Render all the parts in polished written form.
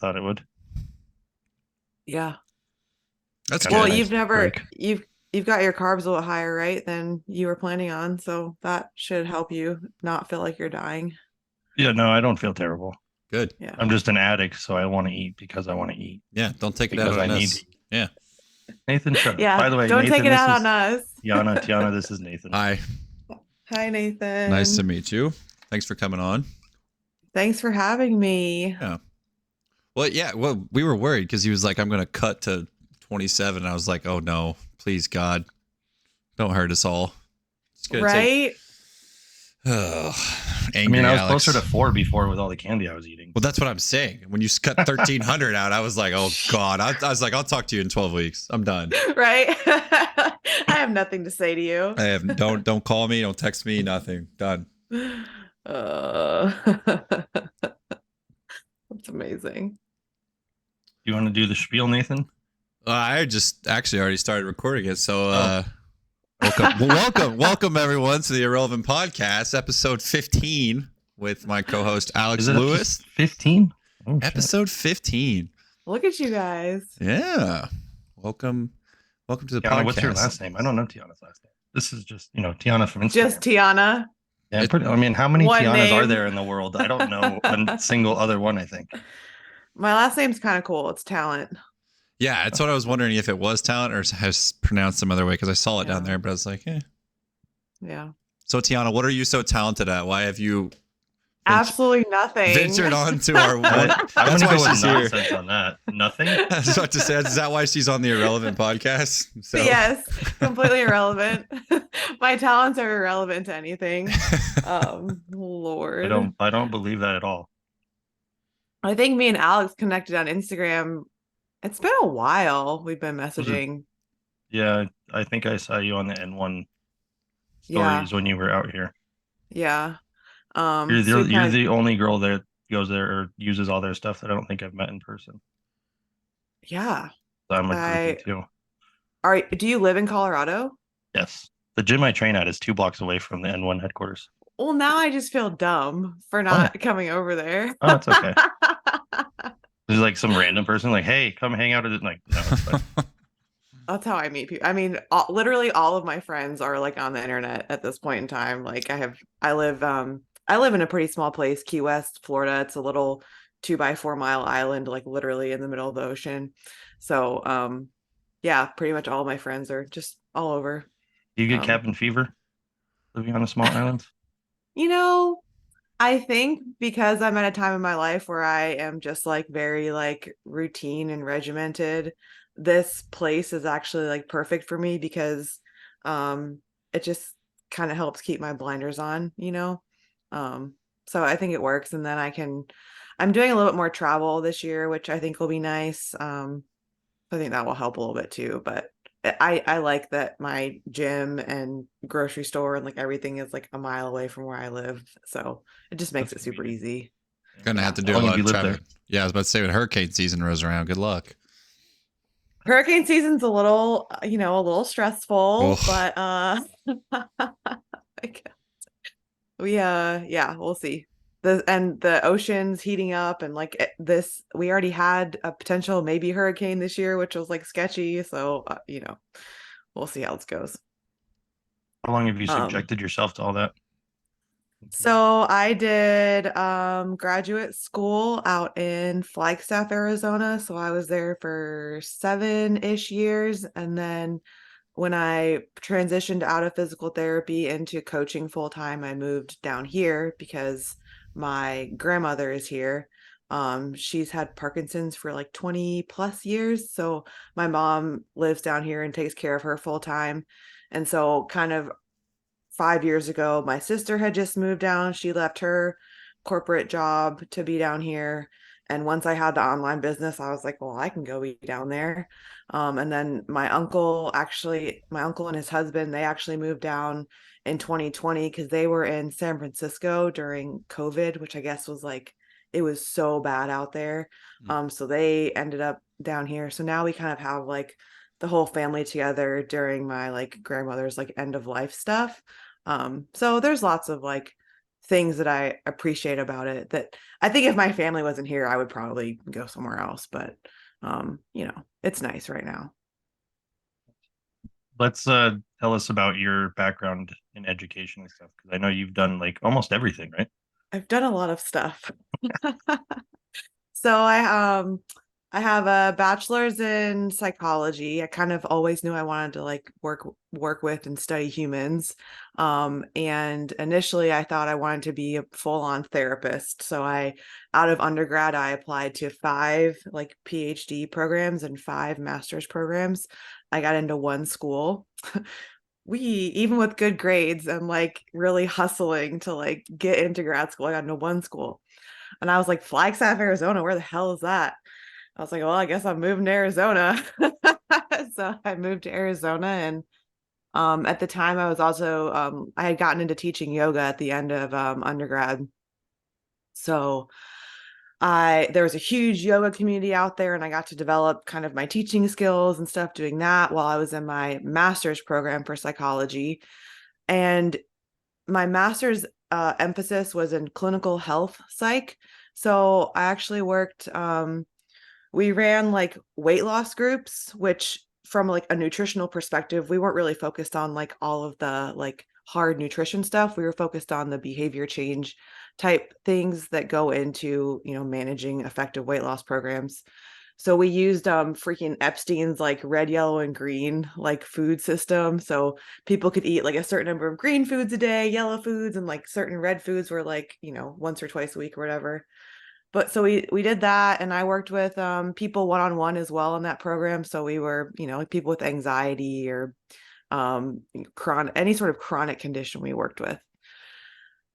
thought it would. Yeah. That's Kinda Well, good. nice you've never break. you've got your carbs a little higher, right, than you were planning on, so that should help you not feel like you're dying. Yeah, no, I don't feel terrible. Good. Yeah. I'm just an addict, so I want to eat because I want to eat Yeah. Don't take it out because I on need to us. eat. Yeah. Nathan, shut up. Yeah. By the way, Don't take Nathan, it this out on is us. Tiana. Tiana, this is Nathan. Hi. Hi, Nice to Nathan. meet you. Thanks for coming on. Thanks for having me. Yeah. Well, yeah. Well, we were worried because he was like, I'm going to cut to 27. I was like, oh, no. Please, God. Don't hurt us all. It's going to take. Right? Oh, I angry mean, I was Alex. closer to 4 before with all the candy I was eating. Well, that's what I'm saying. When you cut 1,300 out, I was like, oh, God. I was like, I'll talk to you in 12 weeks. I'm done. Right? I have nothing to say to you. I have don't call me, don't text me, nothing. Done. Uh, that's amazing. You want to do the spiel, Nathan? I just actually already started recording it, so welcome everyone to the Irrelevant Podcast, episode 15, with my co-host Alex Is it Lewis. 15? Oh, Episode 15. Look at you guys. Yeah, welcome to the Tiana, podcast. what's your last name? I don't know Tiana's last name. This is just, Tiana from Instagram. Just Tiana. Yeah, I mean, how many One Tianas are name. there in the world? I don't know a single other one, I think. My last name's kind of cool. It's Talent. Yeah, that's what I was wondering, if it was Talent or has pronounced some other way, because I saw it down Yeah. there, but I was like, eh. Yeah. So Tiana, what are you so talented at? Why have you Absolutely nothing. ventured on to our? I'm That's going to why go with she's here. nonsense on that. Nothing? I was about to say, is that why she's on the Irrelevant Podcast? So. Yes, completely irrelevant. My talents are irrelevant to anything. Lord. I don't believe that at all. I think me and Alex connected on Instagram. It's been a while. We've been messaging. Yeah, I think I saw you on the N1 Yeah. stories when you were out here. Yeah. You're so you're the only girl that goes there or uses all their stuff that I don't think I've met in person. yeah. So I'm a groupie too. Do you live in Colorado? Yes. The gym I train at is 2 blocks away from the N1 headquarters. Well, now I just feel dumb for not coming over there. Oh, it's okay. There's like some random person like, hey, come hang out at it. Like, no, it's fine. That's how I meet people. I mean, literally all of my friends are like on the internet at this point in time. Like I live in a pretty small place, Key West, Florida. It's a little 2 by 4 mile island, like literally in the middle of the ocean. So, yeah, pretty much all of my friends are just all over. Do you get cabin fever living on a small island? I think because I'm at a time in my life where I am just like very like routine and regimented, this place is actually like perfect for me because it just kind of helps keep my blinders on. So I think it works. And then I'm doing a little bit more travel this year, which I think will be nice. I think that will help a little bit too, but I like that my gym and grocery store and like everything is like a mile away from where I live. So it just makes it super easy. Gonna have to do How a long lot have of you lived traveling. Yeah, I was about to say, when hurricane season rolls around, good luck. Hurricane season's a little stressful, Oof. but yeah, we'll see. The ocean's heating up and like this, we already had a potential maybe hurricane this year, which was like sketchy. So, we'll see how this goes. How long have you subjected yourself to all that? So I did graduate school out in Flagstaff, Arizona. So I was there for 7-ish years. And then when I transitioned out of physical therapy into coaching full time, I moved down here because my grandmother is here. She's had Parkinson's for like 20 plus years. So my mom lives down here and takes care of her full time. And so kind of 5 years ago, my sister had just moved down. She left her corporate job to be down here. And once I had the online business, I was like, well, I can go be down there. And then my uncle and his husband, they actually moved down in 2020 because they were in San Francisco during COVID, which I guess was like, it was so bad out there. So they ended up down here. So now we kind of have like the whole family together during my like grandmother's like end of life stuff. So there's lots of like things that I appreciate about it that I think if my family wasn't here, I would probably go somewhere else. But you know, it's nice right now. Let's tell us about your background in education and stuff, because I know you've done like almost everything, right? I've done a lot of stuff. So I have a bachelor's in psychology. I kind of always knew I wanted to like work with and study humans. And initially I thought I wanted to be a full-on therapist. So I out of undergrad I applied to 5 like PhD programs and 5 master's programs. I got into one school. We even with good grades, I'm like really hustling to like get into grad school. I got into one school. And I was like, Flagstaff, Arizona, where the hell is that? I was like, well, I guess I'm moving to Arizona. So I moved to Arizona. And at the time I was also I had gotten into teaching yoga at the end of undergrad. So I there was a huge yoga community out there, and I got to develop kind of my teaching skills and stuff doing that while I was in my master's program for psychology. And my master's emphasis was in clinical health psych. So I actually worked we ran like weight loss groups, which from like a nutritional perspective, we weren't really focused on like all of the like hard nutrition stuff. We were focused on the behavior change type things that go into, you know, managing effective weight loss programs. So we used freaking Epstein's like red, yellow, and green like food system. So people could eat like a certain number of green foods a day, yellow foods, and like certain red foods were like, you know, once or twice a week or whatever. But so we did that, and I worked with people one-on-one as well in that program. So we were, you know, like people with anxiety or chronic any sort of chronic condition we worked with.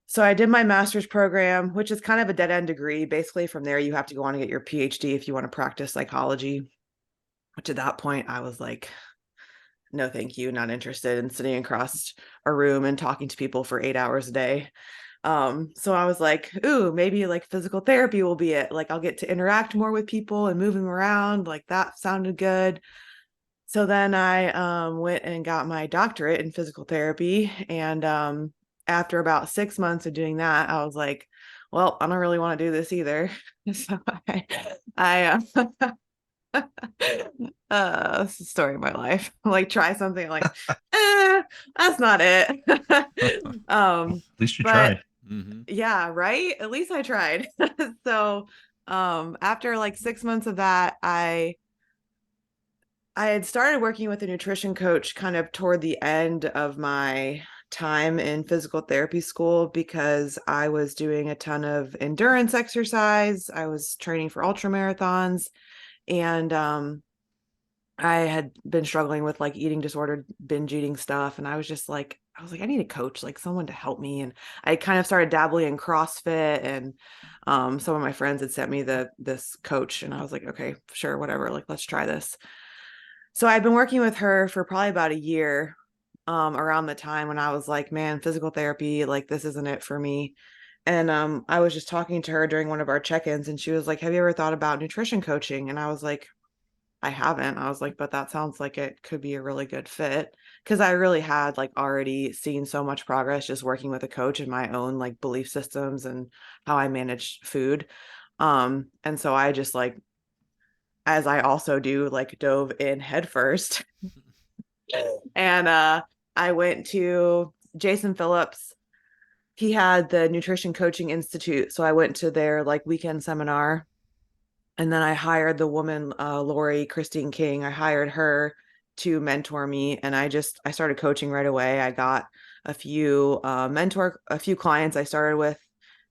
So I did my master's program, which is kind of a dead-end degree. Basically, from there, you have to go on and get your PhD if you want to practice psychology, which at that point I was like, no, thank you, not interested in sitting across a room and talking to people for 8 hours a day. So I was like, ooh, maybe like physical therapy will be it. Like I'll get to interact more with people and move them around. Like that sounded good. So then I went and got my doctorate in physical therapy. And after about 6 months of doing that, I was like, well, I don't really want to do this either. So I it's the story of my life. Like try something like, that's not it. At least you But tried. yeah, right. At least I tried. So after like 6 months of that, I had started working with a nutrition coach kind of toward the end of my time in physical therapy school because I was doing a ton of endurance exercise. I was training for ultra marathons, and I had been struggling with like eating disordered binge eating stuff. And I was like, I need a coach, like someone to help me. And I kind of started dabbling in CrossFit, and some of my friends had sent me this coach, and I was like, okay, sure, whatever, like let's try this. So I'd been working with her for probably about a year, around the time when I was like, man, physical therapy, like this isn't it for me. And I was just talking to her during one of our check-ins, and she was like, have you ever thought about nutrition coaching? And I was like, I haven't. I was like, but that sounds like it could be a really good fit, because I really had like already seen so much progress just working with a coach in my own like belief systems and how I manage food. And so I just like, as I also do, like dove in headfirst. And I went to Jason Phillips. He had the Nutrition Coaching Institute. So I went to their like weekend seminar, and then I hired the woman, Lori Christine King. I hired her to mentor me, and I started coaching right away. I got a few clients I started with,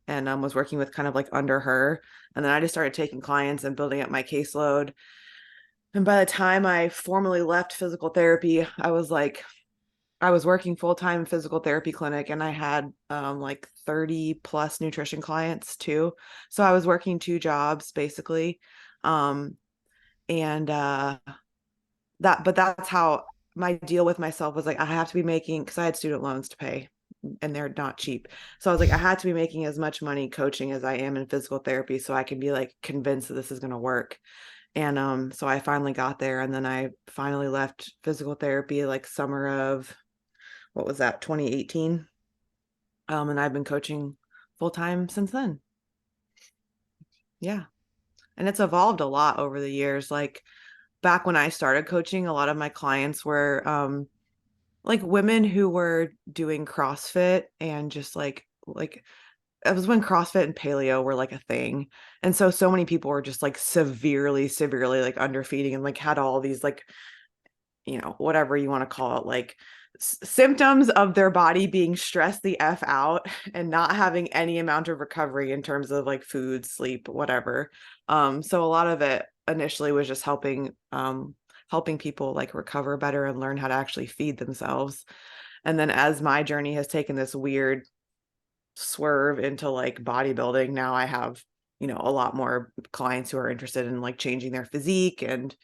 and was working with kind of like under her. And then I just started taking clients and building up my caseload. And by the time I formally left physical therapy, I was working full time in physical therapy clinic, and I had like 30 plus nutrition clients too. So I was working 2 jobs basically. Um, and but that's how my deal with myself was like, I have to be making, because I had student loans to pay and they're not cheap. So I was like, I had to be making as much money coaching as I am in physical therapy so I can be like convinced that this is going to work. And so I finally got there, and then I finally left physical therapy like summer of, what was that, 2018. And I've been coaching full-time since then. Yeah. And it's evolved a lot over the years. Like back when I started coaching, a lot of my clients were like women who were doing CrossFit and just like it was when CrossFit and paleo were like a thing. And so many people were just like severely like underfeeding and like had all these like, you know, whatever you want to call it, like symptoms of their body being stressed the F out and not having any amount of recovery in terms of like food, sleep, whatever. So a lot of it initially was just helping people like recover better and learn how to actually feed themselves. And then as my journey has taken this weird swerve into like bodybuilding, now I have, you know, a lot more clients who are interested in like changing their physique. And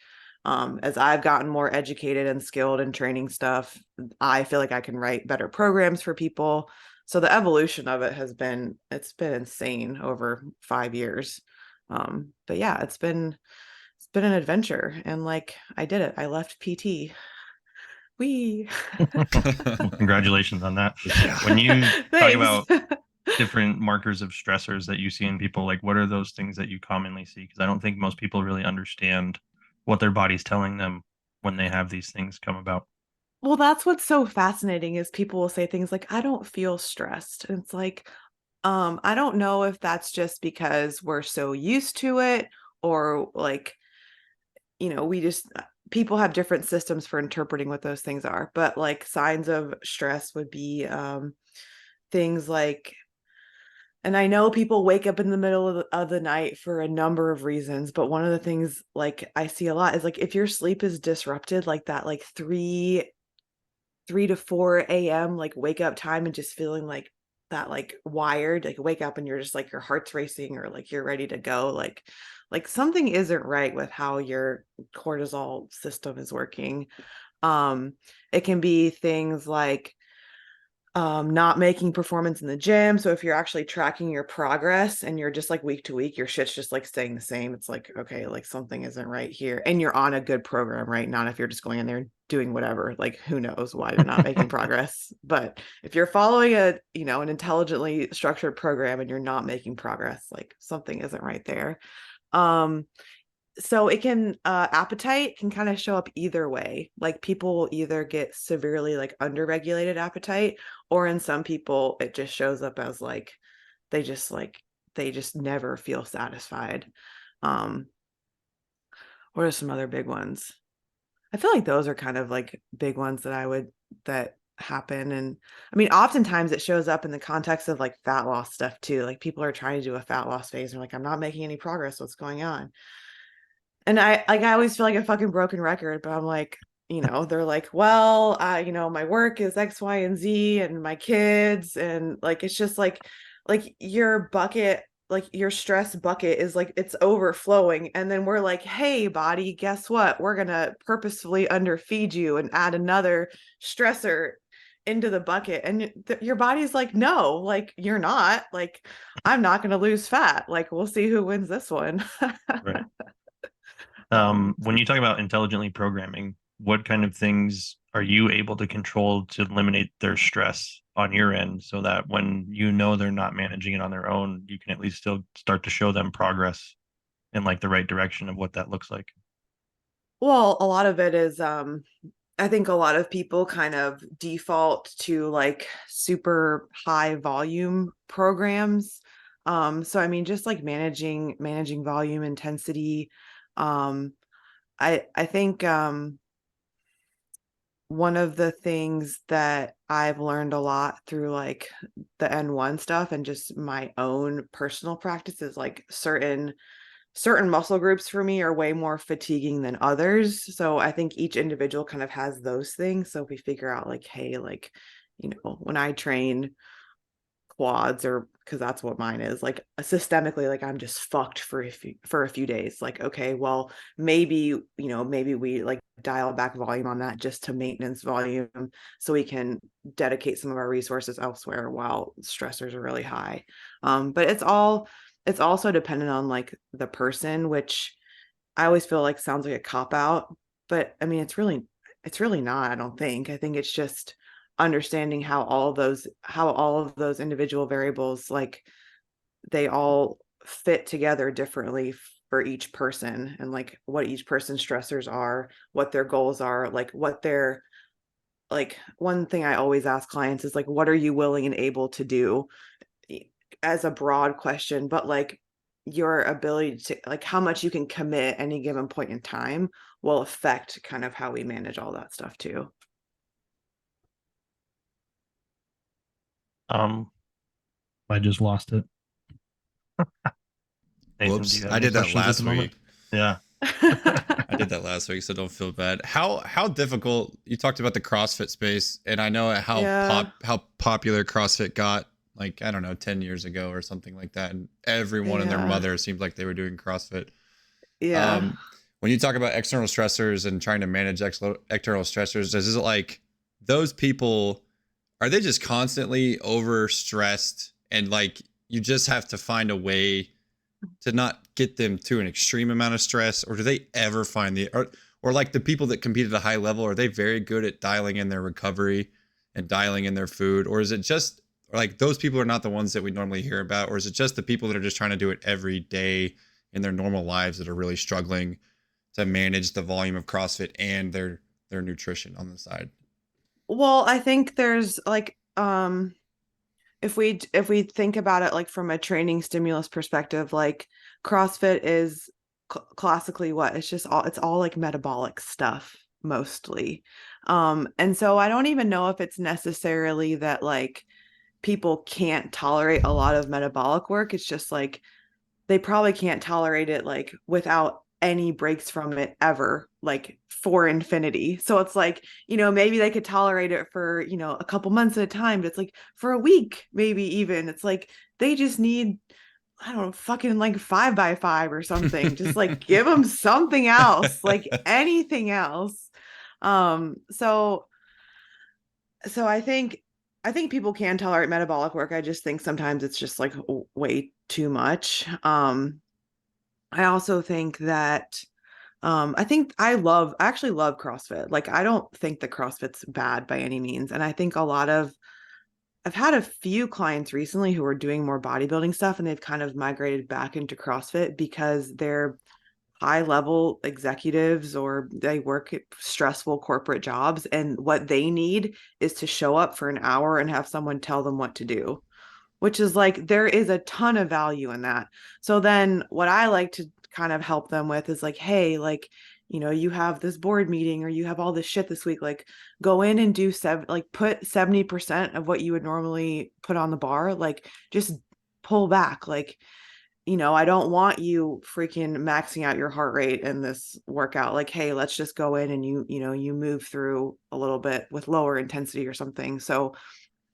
as I've gotten more educated and skilled in training stuff, I feel like I can write better programs for people. So the evolution of it it's been insane over 5 years. But yeah, it's been an adventure, and like I did it. I left PT. Wee. Well, congratulations on that. Yeah. When you talk Thanks. about different markers of stressors that you see in people, like what are those things that you commonly see? Because I don't think most people really understand what their body's telling them when they have these things come about. Well, that's what's so fascinating is people will say things like, I don't feel stressed. And it's like, I don't know if that's just because we're so used to it, or like, you know, people have different systems for interpreting what those things are. But like signs of stress would be things like, and I know people wake up in the middle of the night for a number of reasons, but one of the things like I see a lot is like if your sleep is disrupted, like that, like 3 to 4 a.m. like wake up time, and just feeling like that, like wired, like wake up and you're just like your heart's racing or like you're ready to go, like something isn't right with how your cortisol system is working. Um, it can be things like not making performance in the gym. So if you're actually tracking your progress and you're just like week to week, your shit's just like staying the same. It's like, okay, like something isn't right here. And you're on a good program, right? Not if you're just going in there and doing whatever, like who knows why you're not making progress. But if you're following an intelligently structured program and you're not making progress, like something isn't right there. Um, so it can appetite can kind of show up either way. Like people will either get severely like underregulated appetite, or in some people it just shows up as they just like they just never feel satisfied. um what are some other big ones? I feel like those are kind of like big ones that happen. And I mean, oftentimes it shows up in the context of like fat loss stuff too. Like people are trying to do a fat loss phase and they're like, I'm not making any progress, what's going on? And I always feel like a fucking broken record, but I'm like, they're like, well, my work is X, Y, and Z, and my kids, and like it's just like your bucket, like your stress bucket is like it's overflowing, and then we're like, hey, body, guess what? We're gonna purposefully underfeed you and add another stressor into the bucket, and your body's like, no, like you're not, like I'm not gonna lose fat, like we'll see who wins this one. Right. um When you talk about intelligently programming, what kind of things are you able to control to eliminate their stress on your end so that when you know they're not managing it on their own, you can at least still start to show them progress in like the right direction of what that looks like? Well, a lot of it is I think a lot of people kind of default to like super high volume programs. So I mean just like managing volume, intensity. Um I think one of the things that I've learned a lot through like the N1 stuff and just my own personal practice is like certain muscle groups for me are way more fatiguing than others. So I think each individual kind of has those things. So if we figure out like, hey, like, when I train quads, or because that's what mine is, like systemically, like I'm just fucked for a few days. Like, okay, well, maybe we like dial back volume on that just to maintenance volume so we can dedicate some of our resources elsewhere while stressors are really high. But it's also dependent on like the person, which I always feel like sounds like a cop out, but I mean it's really not, I don't think. I think it's just understanding how all of those individual variables like they all fit together differently for each person, and like what each person's stressors are, what their goals are, like what their, like one thing I always ask clients is like, what are you willing and able to do, as a broad question, but like your ability to, like how much you can commit any given point in time will affect kind of how we manage all that stuff too. Um, I just lost it. Nathan, do you Whoops. have I any did that questions at last the moment? week. Yeah. I did that last week, so don't feel bad. How difficult, you talked about the CrossFit space, and I know Yeah. how popular CrossFit got, like, I don't know, 10 years ago or something like that, and everyone and their Yeah. mother seemed like they were doing CrossFit. Yeah. When you talk about external stressors and trying to manage external stressors, is it like those people, are they just constantly overstressed, and like you just have to find a way to not get them to an extreme amount of stress? Or do they ever find or like the people that compete at a high level, are they very good at dialing in their recovery and dialing in their food? Or is it just like those people are not the ones that we normally hear about? Or is it just the people that are just trying to do it every day in their normal lives that are really struggling to manage the volume of CrossFit and their nutrition on the side? Well, I think there's like, if we think about it like from a training stimulus perspective, like CrossFit is classically what, it's all like metabolic stuff mostly. And so I don't even know if it's necessarily that like people can't tolerate a lot of metabolic work. It's just like they probably can't tolerate it like without any breaks from it ever, like for infinity. So it's like, maybe they could tolerate it for, a couple months at a time, but it's like for a week, maybe even. It's like they just need, I don't know, fucking like 5x5 or something. Just like give them something else, like anything else. So I think people can tolerate metabolic work. I just think sometimes it's just like way too much. I also think that I actually love CrossFit. Like I don't think that CrossFit's bad by any means. And I think I've had a few clients recently who are doing more bodybuilding stuff, and they've kind of migrated back into CrossFit because they're high level executives or they work at stressful corporate jobs, and what they need is to show up for an hour and have someone tell them what to do, which is like there is a ton of value in that. So then what I like to kind of help them with is like, hey, like, you have this board meeting or you have all this shit this week, like go in and do put 70% of what you would normally put on the bar, like just pull back. Like, I don't want you freaking maxing out your heart rate in this workout. Like, hey, let's just go in and you move through a little bit with lower intensity or something. So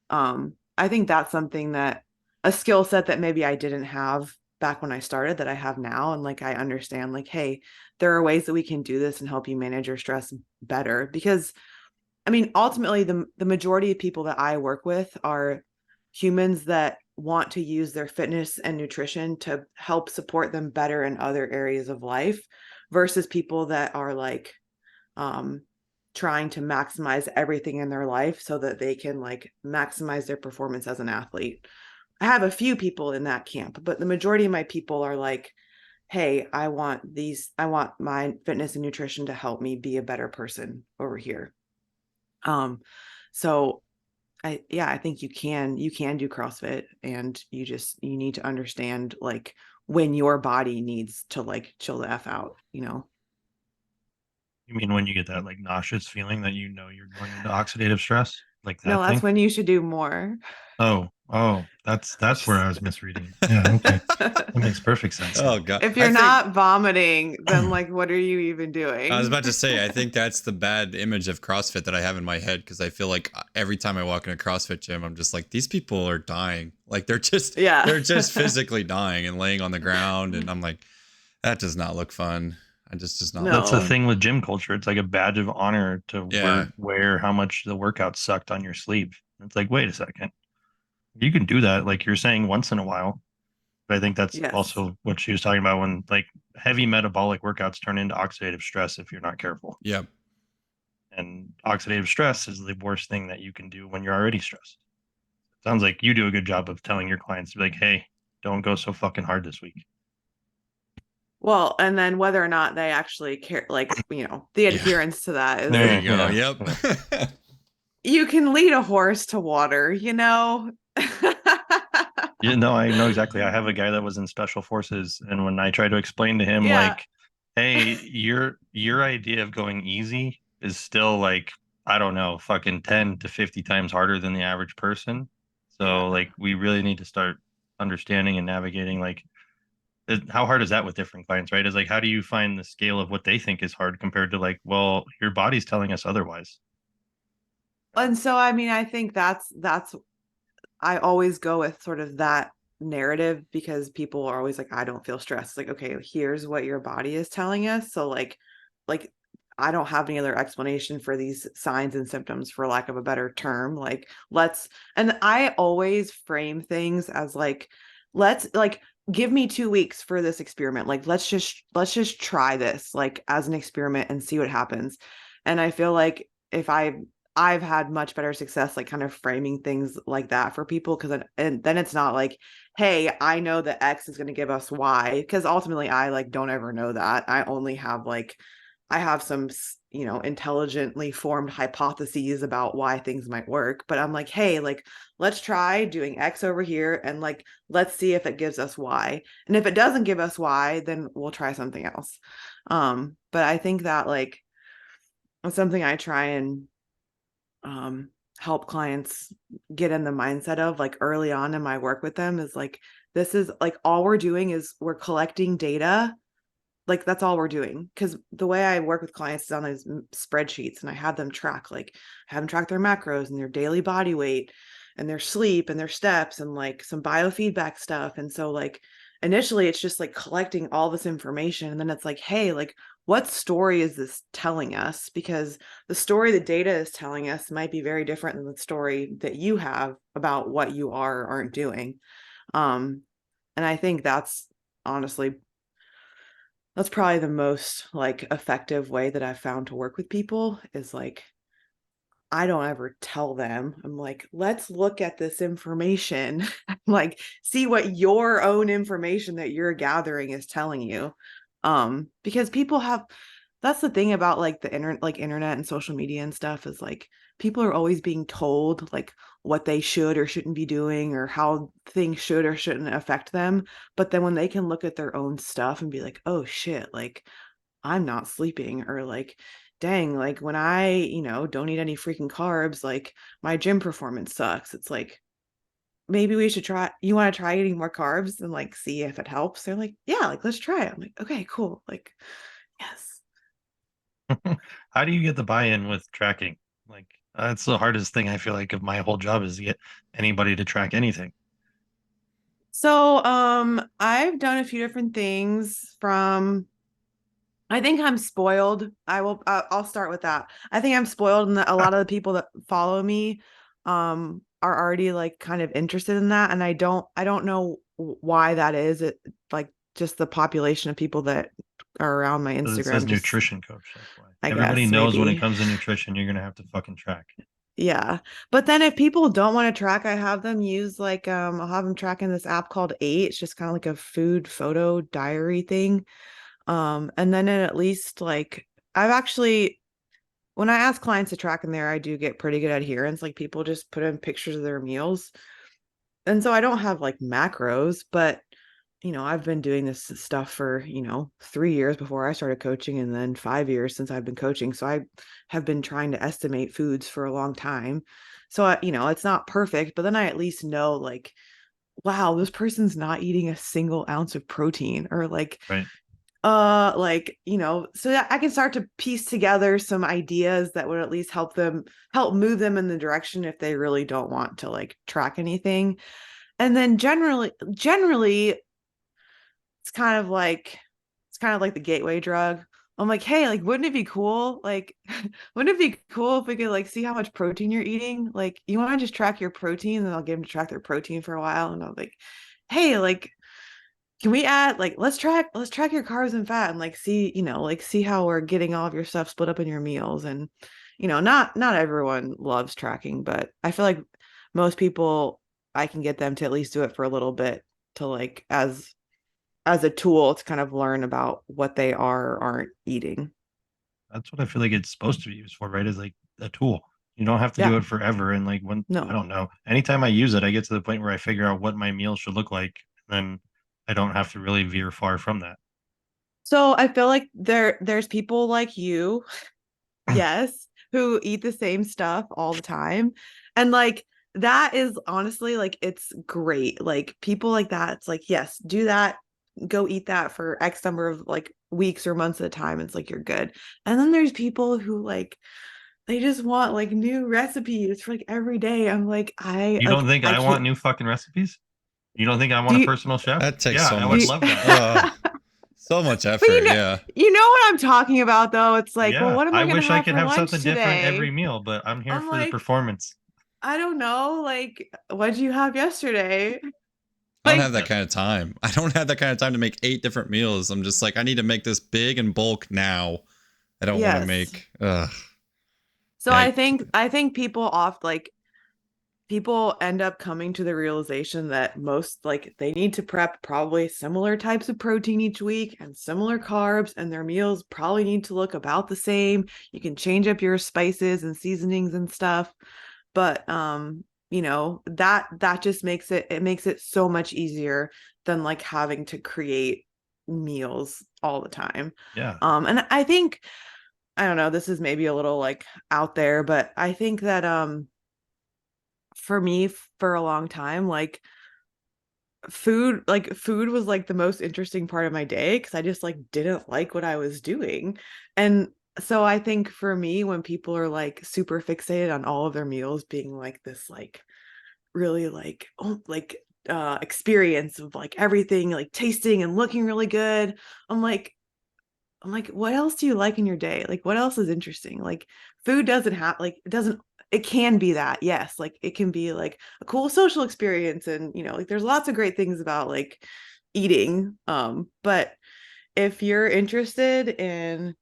I think that's something that a skill set that maybe I didn't have back when I started that I have now. And like I understand like, hey, there are ways that we can do this and help you manage your stress better. Because I mean, ultimately the majority of people that I work with are humans that want to use their fitness and nutrition to help support them better in other areas of life, versus people that are like um trying to maximize everything in their life so that they can like maximize their performance as an athlete. I have a few people in that camp, but the majority of my people are like, hey, I want my fitness and nutrition to help me be a better person over here. So I think you can do CrossFit, and you need to understand like when your body needs to like chill the F out. You mean when you get that like nauseous feeling that you know you're going into oxidative stress? Like No, that that's thing? when you should do more. Oh, that's where I was misreading. Yeah, okay. That makes perfect sense Oh now. god. If I you're think not vomiting, then like what are you even I was doing? about to say, I think that's the bad image of CrossFit that I have in my head, because I feel like every time I walk in a CrossFit gym, I'm just like, these people are dying. Like Yeah. they're just physically dying and laying on the ground, and I'm like, that does not look fun. It just does not look That's the No. fun. thing with gym culture. It's like a badge of honor to Yeah. wear how much the workout sucked on your sleeve. It's like, wait a second. You can do that, like you're saying, once in a while. But I think that's Yes. also what she was talking about when like heavy metabolic workouts turn into oxidative stress if you're not careful. Yep. And oxidative stress is the worst thing that you can do when you're already stressed. Sounds like you do a good job of telling your clients to be like, hey, don't go so fucking hard this week. Well, and then whether or not they actually care, like, the Yeah. adherence to that is, There you go. Yeah. Yep. you can lead a horse to water, Yeah, no, I know exactly. I have a guy that was in special forces, and when I try to explain to him, Yeah. like, hey, your idea of going easy is still like, I don't know, fucking 10 to 50 times harder than the average person. Yeah. So like we really need to start understanding and navigating like how hard is that with different clients, right? Is like how do you find the scale of what they think is hard compared to like, well, your body's telling us otherwise. And so, I mean, I think that's I always go with sort of that narrative because people are always like, I don't feel stressed. It's like, okay, here's what your body is telling us. So like I don't have any other explanation for these signs and symptoms, for lack of a better term. Like, and I always frame things as like, let's like give me 2 weeks for this experiment. Like, let's just try this like as an experiment and see what happens. And I feel like if I've had much better success like kind of framing things like that for people, because then it's not like, hey, I know that X is going to give us Y, because ultimately I like don't ever know that. I only have like I have some intelligently formed hypotheses about why things might work, but I'm like, hey, like let's try doing X over here and like let's see if it gives us Y. And if it doesn't give us Y, then we'll try something else. But I think that like it's something I try and help clients get in the mindset of like early on in my work with them is like, this is like all we're doing is we're collecting data. Like that's all we're doing. Because the way I work with clients is on these spreadsheets, and I have them track their macros and their daily body weight and their sleep and their steps and like some biofeedback stuff. And so like initially it's just like collecting all this information, and then it's like, hey, like what story is this telling us? Because the story the data is telling us might be very different than the story that you have about what you are or aren't doing. And I think honestly that's probably the most like effective way that I've found to work with people is like, I don't ever tell them. I'm like, let's look at this information, like see what your own information that you're gathering is telling you. Because people have that's the thing about like the internet and social media and stuff is like people are always being told like what they should or shouldn't be doing or how things should or shouldn't affect them. But then when they can look at their own stuff and be like, oh shit, like I'm not sleeping, or like, dang, like when I, don't eat any freaking carbs, like my gym performance sucks. It's like, maybe we should you want to try eating more carbs and like see if it helps? They're like, yeah, like let's try it. I'm like, okay, cool. Like, yes. How do you get the buy-in with tracking? Like that's the hardest thing I feel like of my whole job is to get anybody to track anything. So, I've done a few different things from I think I'm spoiled. I'll start with that. I think I'm spoiled, and that a lot of the people that follow me are already like kind of interested in that, and I don't know why that is. It like just the population of people that are around my Because it says Instagram just nutrition coach. That's why. I Everybody guess knows when it maybe. comes to nutrition, you're gonna have to fucking track. Yeah. But then if people don't want to track, I have them use like I'll have them track in this app called 8. It's just kind of like a food photo diary thing. And then it at least like I've actually when I ask clients to track in there, I do get pretty good adherence. Like people just put in pictures of their meals. And so I don't have like macros, but I've been doing this stuff for, 3 years before I started coaching, and then 5 years since I've been coaching. So I have been trying to estimate foods for a long time. So, it's not perfect, but then I at least know like, wow, this person's not eating a single ounce of protein, or like, Right. so that I can start to piece together some ideas that would at least help move them in the direction if they really don't want to like track anything. And then generally it's kind of like the gateway drug. I'm like, hey, like wouldn't it be cool, like wouldn't it be cool if we could like see how much protein you're eating? Like you want to just track your protein, and I'll get them to track their protein for a while, and I'm like, hey, like can we add like let's track your carbs and fat, and like see how we're getting all of your stuff split up in your meals. And not everyone loves tracking, but I feel like most people, I can get them to at least do it for a little bit to like as a tool to kind of learn about what they are or aren't eating. That's what I feel like it's supposed to be used for, right? Is like a tool. You don't have to do Yeah. it forever. And like when I No. don't know, anytime I use it, I get to the point where I figure out what my meal should look like. Then I don't have to really veer far from that. So I feel like there's people like you, yes, who eat the same stuff all the time. And like that is honestly like it's great. Like people like that, it's like, yes, do that, go eat that for X number of like weeks or months at a time. It's like you're good. And then there's people who like they just want like new recipes for like every day. I'm like, You don't think I I want can't new fucking recipes? You don't think I do want a you, personal chef? That takes Yeah, so I do would much. love that. So much but effort. Yeah. you know what I'm talking about though. It's like, well, Yeah, what am I I gonna wish I have could for have lunch something different every today? meal, but I'm here I'm for the like, performance. I don't know, like, what did you have yesterday? I don't have Like, that kind of time. I don't have that kind of time to make 8 different meals. I'm just like, I need to make this big and bulk now. I don't want to yes. make. Ugh. So Yeah. I think people oft like people end up coming to the realization that most like they need to prep probably similar types of protein each week and similar carbs, and their meals probably need to look about the same. You can change up your spices and seasonings and stuff, but you know, that just makes it so much easier than like having to create meals all the time. Yeah. And I think I don't know, this is maybe a little like out there, but I think that for me for a long time like food was like the most interesting part of my day because I just like didn't like what I was doing. And so I think for me when people are like super fixated on all of their meals being like this like really like oh like experience of like everything like tasting and looking really good, I'm like what else do you like in your day? Like, what else is interesting? Like, food doesn't have, like, it doesn't, it can be that, yes. Like, it can be like a cool social experience. And, you know, like, there's lots of great things about like eating. But if you're interested in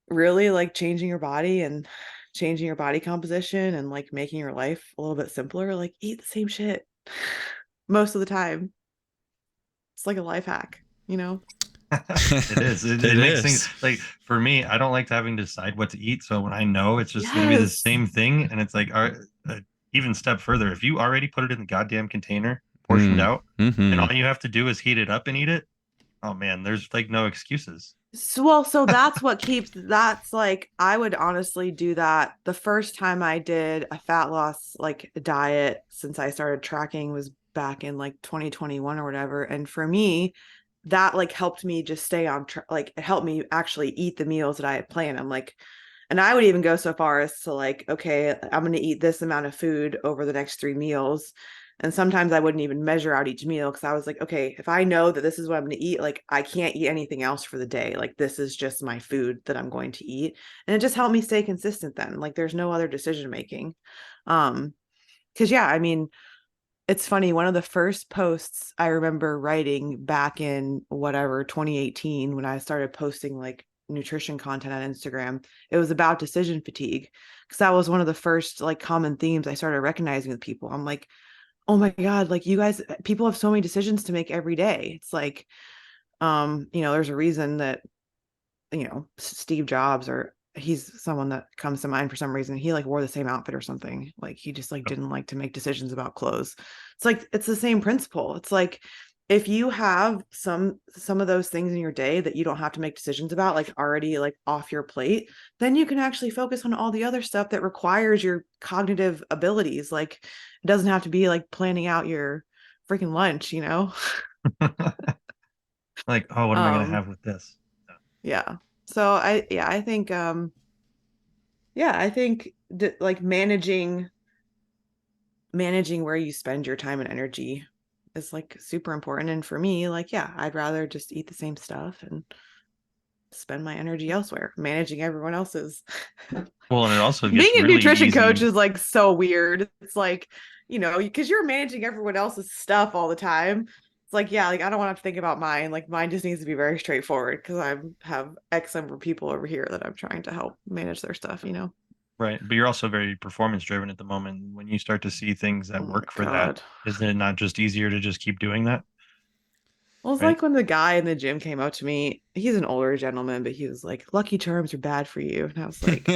really like changing your body and changing your body composition and like making your life a little bit simpler, like, eat the same shit most of the time. It's like a life hack, you know? It is. It It makes things is. like for me, I don't like having to decide what to eat. So when I know it's just going to be the Yes. same thing, and it's like, even step further, if you already put it in the goddamn container, portioned Mm. out, and Hmm. all you have to do is heat it up and eat it, oh man, there's like no excuses. So that's like I would honestly do that. The first time I did a fat loss like diet since I started tracking was back in like 2021 or whatever. And for me, that like helped me just stay on like it helped me actually eat the meals that I had planned. I'm like, and I would even go so far as to like, okay, I'm going to eat this amount of food over the next 3 meals. And sometimes I wouldn't even measure out each meal because I was like, okay, if I know that this is what I'm going to eat, like I can't eat anything else for the day. Like this is just my food that I'm going to eat. And it just helped me stay consistent then. Like there's no other decision making. Because yeah, I mean, it's funny. One of the first posts I remember writing back in whatever 2018 when I started posting like nutrition content on Instagram, it was about decision fatigue because that was one of the first like common themes I started recognizing with people. I'm like, oh my God, like you guys, people have so many decisions to make every day. It's like, you know, there's a reason that, you know, Steve Jobs or he's someone that comes to mind for some reason. He like wore the same outfit or something. Like he just like didn't like to make decisions about clothes. It's like it's the same principle. It's like if you have some of those things in your day that you don't have to make decisions about, like already like off your plate, then you can actually focus on all the other stuff that requires your cognitive abilities. Like it doesn't have to be like planning out your freaking lunch, you know? Like, oh, what am I going to Um, have with this? yeah. So I think yeah, I think like managing where you spend your time and energy is like super important. And for me, like, yeah, I'd rather just eat the same stuff and spend my energy elsewhere, managing everyone else's. Well, and it also Being gets a really nutrition coach easy. is like so weird. It's like, you know, because you're managing everyone else's stuff all the time. It's like, yeah, like I don't want to think about mine. Like mine just needs to be very straightforward because I have X number of people over here that I'm trying to help manage their stuff, you know? Right. But you're also very performance driven at the moment. When you start to see things that Oh my work for that, God. isn't it not just easier to just keep doing that? Well, it's Right. like when the guy in the gym came up to me. He's an older gentleman, but he was like, "Lucky Charms are bad for you." And I was like,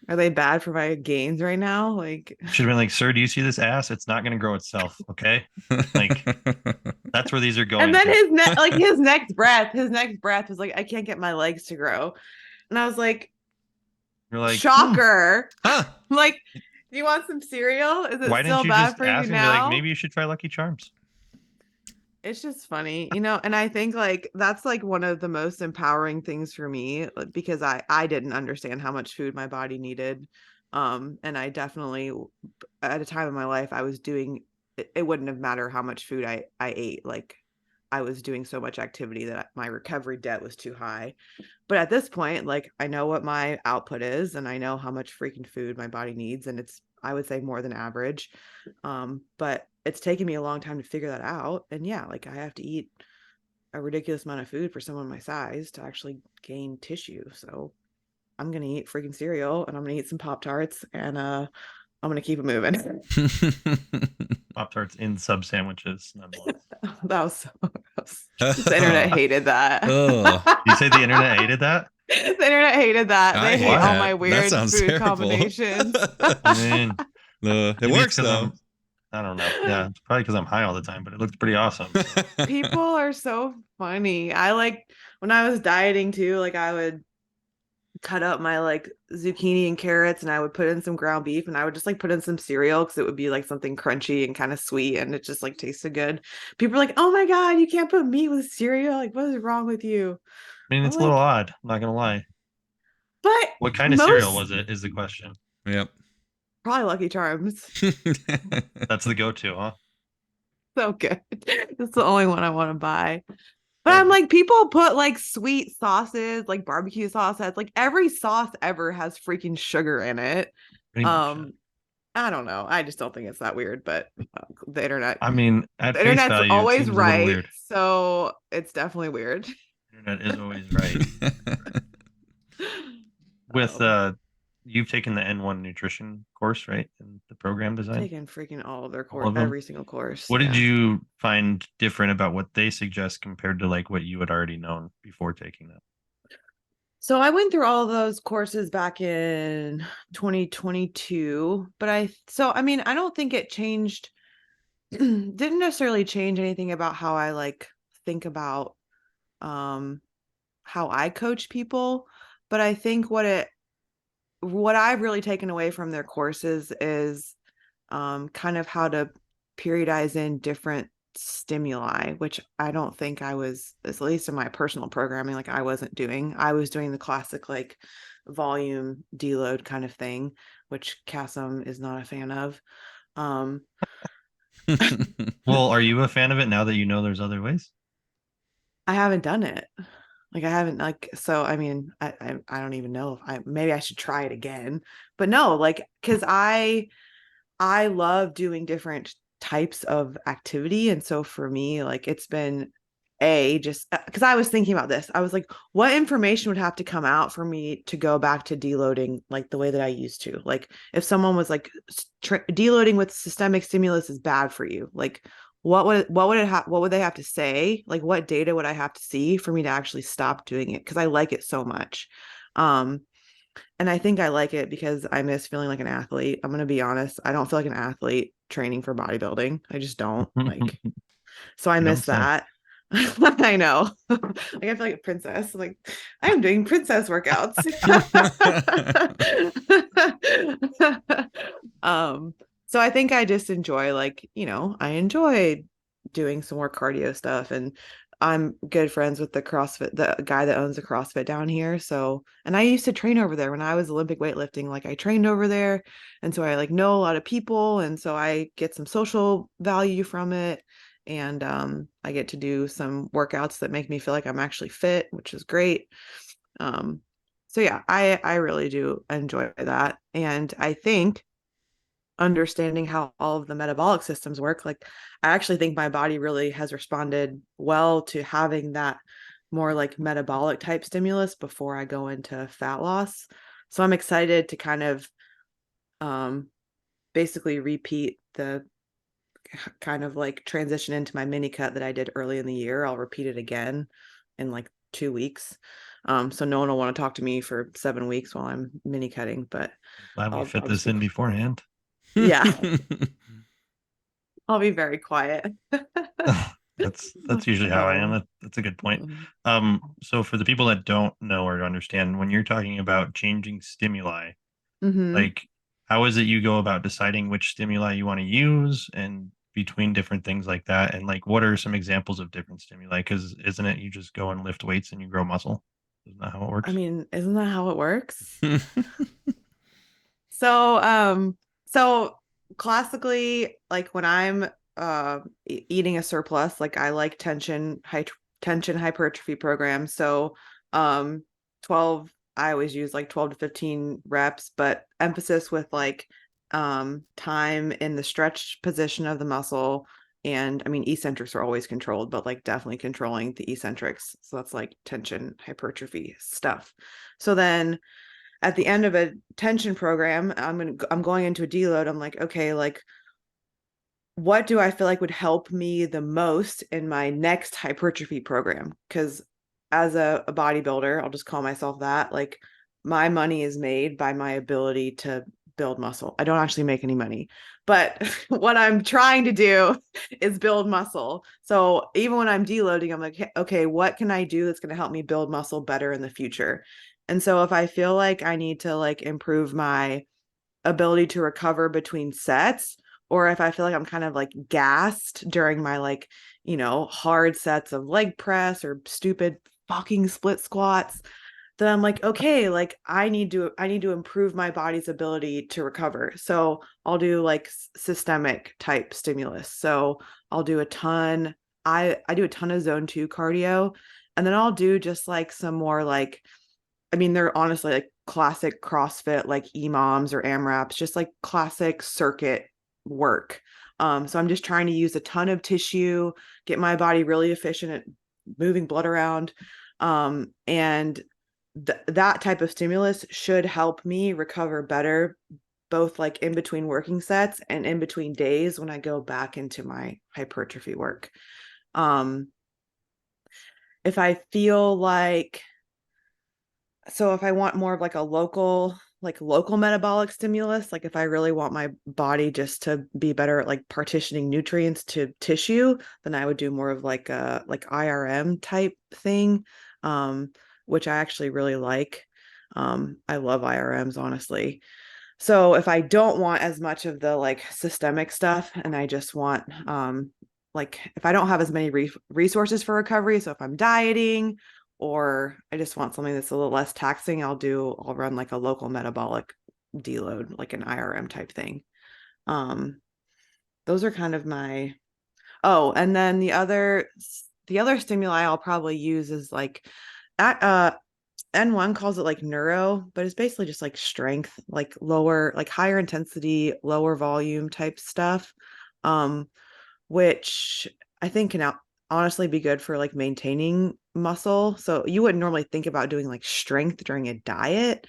"Are they bad for my gains right now?" Like, Should have been like, sir, do you see this ass? It's not going to grow itself. Okay. Like, that's where these are and going then to. his next breath was like, "I can't get my legs to grow." And I was like, You're like, "Shocker!" Huh. I'm like, "Do you want some cereal? Is it why still didn't you bad just for you ask and be like, now?" maybe you should try Lucky Charms? It's just funny, and I think like that's like one of the most empowering things for me, like, because I didn't understand how much food my body needed. And I definitely at a time in my life I was doing it wouldn't have mattered how much food I ate. Like I was doing so much activity that my recovery debt was too high. But at this point, like I know what my output is and I know how much freaking food my body needs, and it's I would say more than average. But it's taken me a long time to figure that out. And yeah, like I have to eat a ridiculous amount of food for someone my size to actually gain tissue. So I'm gonna eat freaking cereal and I'm gonna eat some Pop Tarts and I'm gonna keep it moving. Pop Tarts in sub sandwiches, nonetheless. That was so gross. The internet hated that. Oh. You say the internet hated that? The internet hated that. I They hate hate all that. my That weird sounds food terrible. combinations. I mean, It maybe it's works 'cause though. I don't know. Yeah, it's probably because I'm high all the time, but it looks pretty awesome. So. People are so funny. I like when I was dieting too, like I would cut up my like zucchini and carrots and I would put in some ground beef and I would just like put in some cereal because it would be like something crunchy and kind of sweet and it just like tasted good. People are like, "Oh my God, you can't put meat with cereal. Like, what is wrong with you?" I mean, I'm it's a little like, odd. I'm not gonna lie. but What kind of cereal most was it? Is the question. Yep. probably Lucky Charms. That's the go-to, huh? So good. It's the only one I want to buy. But Yeah, I'm like, people put like sweet sauces, like barbecue sauce has like every sauce ever has freaking sugar in it. pretty much. Yeah. I don't know. I just don't think it's that weird, but the internet, I mean, at the face internet's value, it always seems a little right, weird. so it's definitely weird. Internet is always right. With Um, you've taken the N1 nutrition course, right? In the program design, taking freaking all of their all course, of them. every single course. What did Yeah. you find different about what they suggest compared to like what you had already known before taking that? So I went through all of those courses back in 2022, but I mean, I don't think it changed, didn't necessarily change anything about how I like think about um how I coach people, but I think what I've really taken away from their courses is kind of how to periodize in different stimuli, which I don't think I was, at least in my personal programming, like I wasn't doing. I was doing the classic like volume deload kind of thing, which Cassim is not a fan of. Um, Well, are you a fan of it now that you know there's other ways? I haven't done it. Like I haven't like so I mean I don't even know if I maybe I should try it again. But no, like because I love doing different types of activity. And so for me, like it's been just because I was thinking about this. I was like, what information would have to come out for me to go back to deloading like the way that I used to? Like if someone was like deloading with systemic stimulus is bad for you, like what would they have to say? Like what data would I have to see for me to actually stop doing it? Because I like it so much. Um, and I think I like it because I miss feeling like an athlete. I'm gonna be honest. I don't feel like an athlete training for bodybuilding. I just don't like. So I You miss don't say. that. I know. Like I feel like a princess. I'm like I am doing princess workouts. um. So I think I just enjoy like I enjoy doing some more cardio stuff and I'm good friends with the guy that owns the CrossFit down here. So, and I used to train over there when I was Olympic weightlifting. Like I trained over there. And so I like know a lot of people. And so I get some social value from it. And I get to do some workouts that make me feel like I'm actually fit, which is great. Um, so yeah, I really do enjoy that. And I think understanding how all of the metabolic systems work, like I actually think my body really has responded well to having that more like metabolic type stimulus before I go into fat loss. So I'm excited to kind of basically repeat the kind of like transition into my mini cut that I did early in the year. I'll repeat it again in like 2 weeks. So no one will want to talk to me for 7 weeks while I'm mini cutting, but Glad we fit I'll this just be, in beforehand. yeah, I'll be very quiet. That's usually how I am. That's a good point. So for the people that don't know or understand, when you're talking about changing stimuli, Mhm. like how is it you go about deciding which stimuli you want to use and between different things like that? And like what are some examples of different stimuli? Because isn't it you just go and lift weights and you grow muscle? Isn't that how it I works? mean, isn't that how it works? So classically, like when I'm eating a surplus, like I like tension hypertrophy programs. So 12, I always use like 12 to 15 reps, but emphasis with like time in the stretch position of the muscle. And I mean, eccentrics are always controlled, but like definitely controlling the eccentrics. So that's like tension hypertrophy stuff. So then at the end of a tension program, I'm going into a deload. I'm like, okay, like what do I feel like would help me the most in my next hypertrophy program? Because as a bodybuilder, I'll just call myself that. Like my money is made by my ability to build muscle. I don't actually make any money, but what I'm trying to do is build muscle. So even when I'm deloading, I'm like, okay, what can I do that's going to help me build muscle better in the future? And so if I feel like I need to like improve my ability to recover between sets, or if I feel like I'm kind of like gassed during my like, hard sets of leg press or stupid fucking split squats, then I'm like, okay, like I need to improve my body's ability to recover. So I'll do like systemic type stimulus. So I'll do a ton. I do a ton of zone 2 cardio, and then I'll do just like some more like, I mean, they're honestly like classic CrossFit, like EMOMs or AMRAPs, just like classic circuit work. So I'm just trying to use a ton of tissue, get my body really efficient at moving blood around. And that type of stimulus should help me recover better, both like in between working sets and in between days when I go back into my hypertrophy work. If I feel like So if I want more of like a local metabolic stimulus, like if I really want my body just to be better at like partitioning nutrients to tissue, then I would do more of like a like IRM type thing, which I actually really like. I love IRMs, honestly. So if I don't want as much of the like systemic stuff and I just want like if I don't have as many resources for recovery, so if I'm dieting or I just want something that's a little less taxing, I'll run like a local metabolic deload, like an IRM type thing. Those are kind of my and then the other stimuli I'll probably use is like at N1 calls it like neuro, but it's basically just like strength, like lower, like higher intensity, lower volume type stuff, which I think can honestly be good for like maintaining muscle. So you wouldn't normally think about doing like strength during a diet.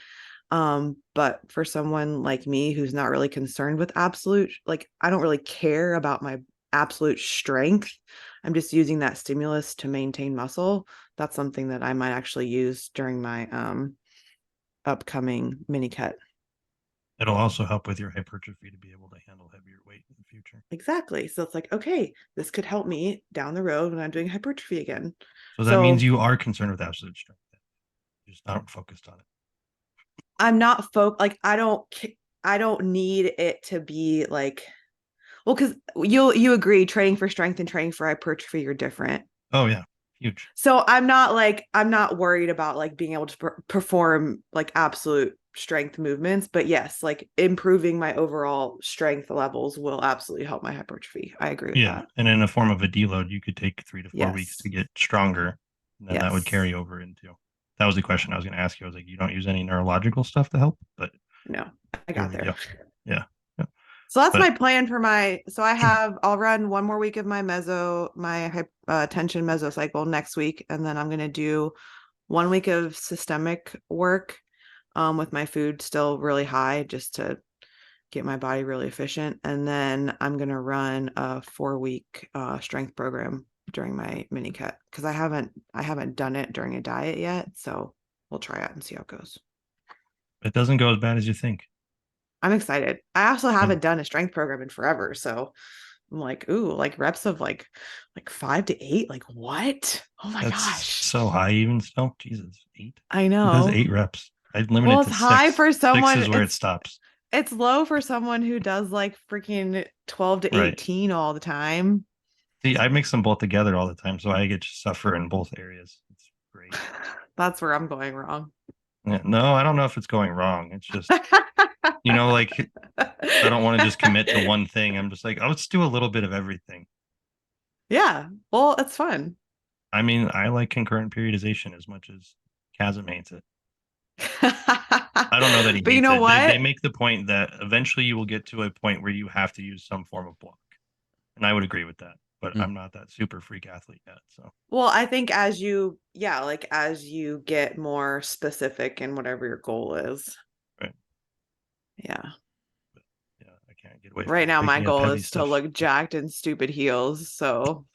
But for someone like me who's not really concerned with absolute, like I don't really care about my absolute strength. I'm just using that stimulus to maintain muscle. That's something that I might actually use during my upcoming mini cut. It'll also help with your hypertrophy to be able to handle heavier weight in the future. Exactly. So it's like, okay, this could help me down the road when I'm doing hypertrophy again. So that means you are concerned with absolute strength. You're just not focused on it. I'm not like I don't need it to be like, well, because you agree training for strength and training for hypertrophy are different. Oh yeah, huge. So I'm not worried about like being able to perform like absolute strength movements, but yes, like improving my overall strength levels will absolutely help my hypertrophy. I agree with that. And in a form of a deload, you could take 3 to 4 weeks Yes. to get stronger, and then that would Yes. carry over into. That was the question I was going to ask you. I was like, you don't use any neurological stuff to help, but No, I here got we there. go. Yeah. So that's But my plan for I'll run one more week of my tension mesocycle next week. And then I'm going to do 1 week of systemic work. with my food still really high just to get my body really efficient. And then I'm going to run a 4-week strength program during my mini cut because I haven't done it during a diet yet. So we'll try it and see how it goes. It doesn't go as bad as you think. I'm excited. I also haven't done a strength program in forever. So I'm like, ooh, like reps of like 5 to 8. Like what? Oh my That's gosh. so high even still. Jesus, 8. I Who know. does 8 reps? I'd limit Well, it it's to high 6. for 6 someone. is where it stops. It's low for someone who does like freaking 12 to Right. 18 all the time. See, I mix them both together all the time, so I get to suffer in both areas. It's great. That's where I'm going wrong. Yeah, no, I don't know if it's going wrong. It's just, like I don't want to just commit to one thing. I'm just like, oh, let's do a little bit of everything. Yeah. Well, it's fun. I mean, I like concurrent periodization as much as Chasm hates it. I don't know that he But you hates know it. what? They make the point that eventually you will get to a point where you have to use some form of block. And I would agree with that. But I'm not that super freak athlete yet. So Well, I think as you get more specific in whatever your goal is. right. Yeah. Yeah, I can't get away from Right now, my picking up goal heavy is to stuff. look jacked in stupid heels. So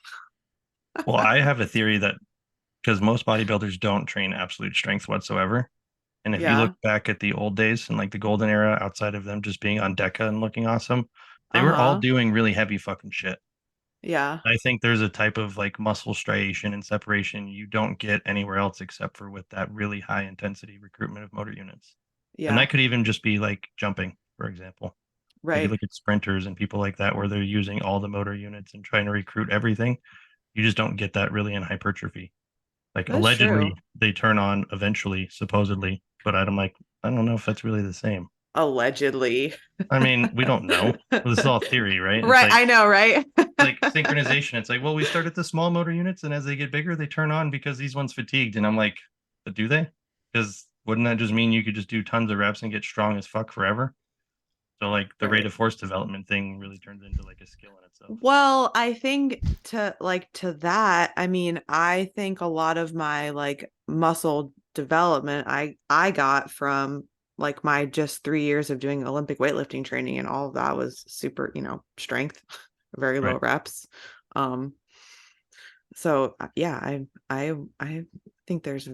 Well, I have a theory that because most bodybuilders don't train absolute strength whatsoever. And if you yeah. look back at the old days and like the golden era, outside of them just being on Deca and looking awesome, they were all Uh-huh. doing really heavy fucking shit. Yeah. I think there's a type of like muscle striation and separation you don't get anywhere else except for with that really high intensity recruitment of motor units. And Yeah. that could even just be like jumping, for example. Like you Right. look at sprinters and people like that where they're using all the motor units and trying to recruit everything. You just don't get that really in hypertrophy. Like That's allegedly true. they turn on eventually, supposedly, but I'm like, I don't know if that's really the same. Allegedly. I mean, we don't know. This is all theory, right? It's Right. like I know, right? synchronization. It's like, well, we start at the small motor units, and as they get bigger, they turn on because these ones fatigued. And I'm like, but do they? Because wouldn't that just mean you could just do tons of reps and get strong as fuck forever? So like the rate Right. of force development thing really turns into like a skill in itself. Well, I think to that, I mean, I think a lot of my like muscle development I got from like my just 3 years of doing Olympic weightlifting training, and all of that was super, strength, very low Right. reps. So yeah, I think there's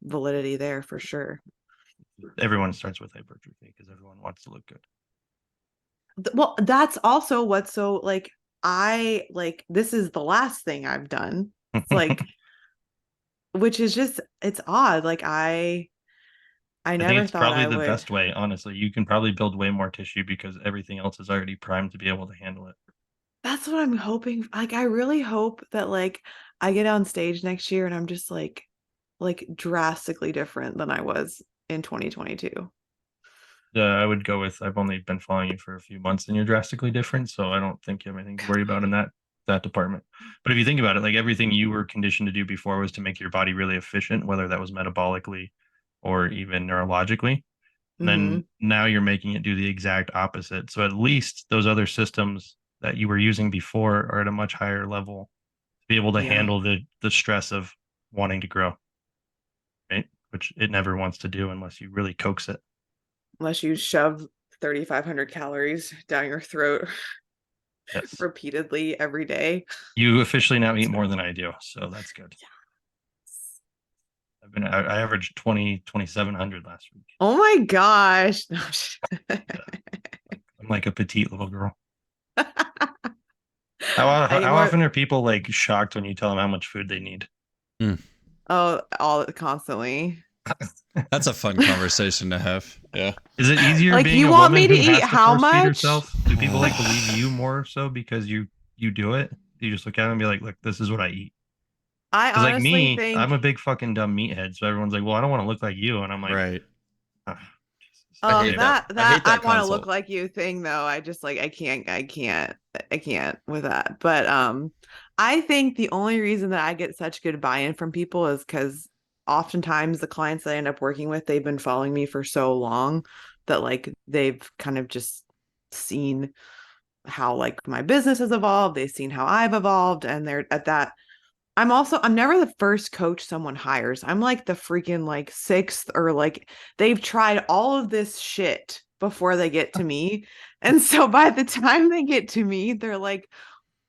validity there for sure. Everyone starts with hypertrophy because everyone wants to look good. Well, that's also what's so like this is the last thing I've done. It's like which is just it's odd. Like I I think never it's thought probably I the would. best way, honestly. You can probably build way more tissue because everything else is already primed to be able to handle it. That's what I'm hoping. Like I really hope that like I get on stage next year and I'm just like drastically different than I was in 2022. I would go with I've only been following you for a few months and you're drastically different, so I don't think you have anything to worry about in that department. But if you think about it, like everything you were conditioned to do before was to make your body really efficient, whether that was metabolically or even neurologically. And Mm-hmm. then now you're making it do the exact opposite. So at least those other systems that you were using before are at a much higher level to be able to Yeah. handle the stress of wanting to grow, right? Which it never wants to do unless you really coax it. Unless you shove 3,500 calories down your throat Yes. repeatedly every day. You officially now eat more than I do, so that's good. I averaged 2,700 last week. Oh my gosh. I'm like a petite little girl. I eat How more. often are people like shocked when you tell them how much food they need? Oh, all constantly. That's a fun conversation to have. Yeah. Is it easier Like, being you a want woman me to who eat has to how force feed much? herself? Do people like believe you more so because you do it? You just look at them and be like, look, this is what I eat. I Because like honestly me, I'm think, a big fucking dumb meathead. So everyone's like, well, I don't want to look like you. And I'm like, Right. "Ah, Jesus, I oh, hate save up." I hate I that want to look consult. like you thing though. I just like, I can't with that. But I think the only reason that I get such good buy-in from people is because oftentimes the clients that I end up working with, they've been following me for so long that like they've kind of just seen how like my business has evolved. They've seen how I've evolved, and they're at that. I'm never the first coach someone hires. I'm like the freaking like sixth, or like they've tried all of this shit before they get to me. And so by the time they get to me, they're like,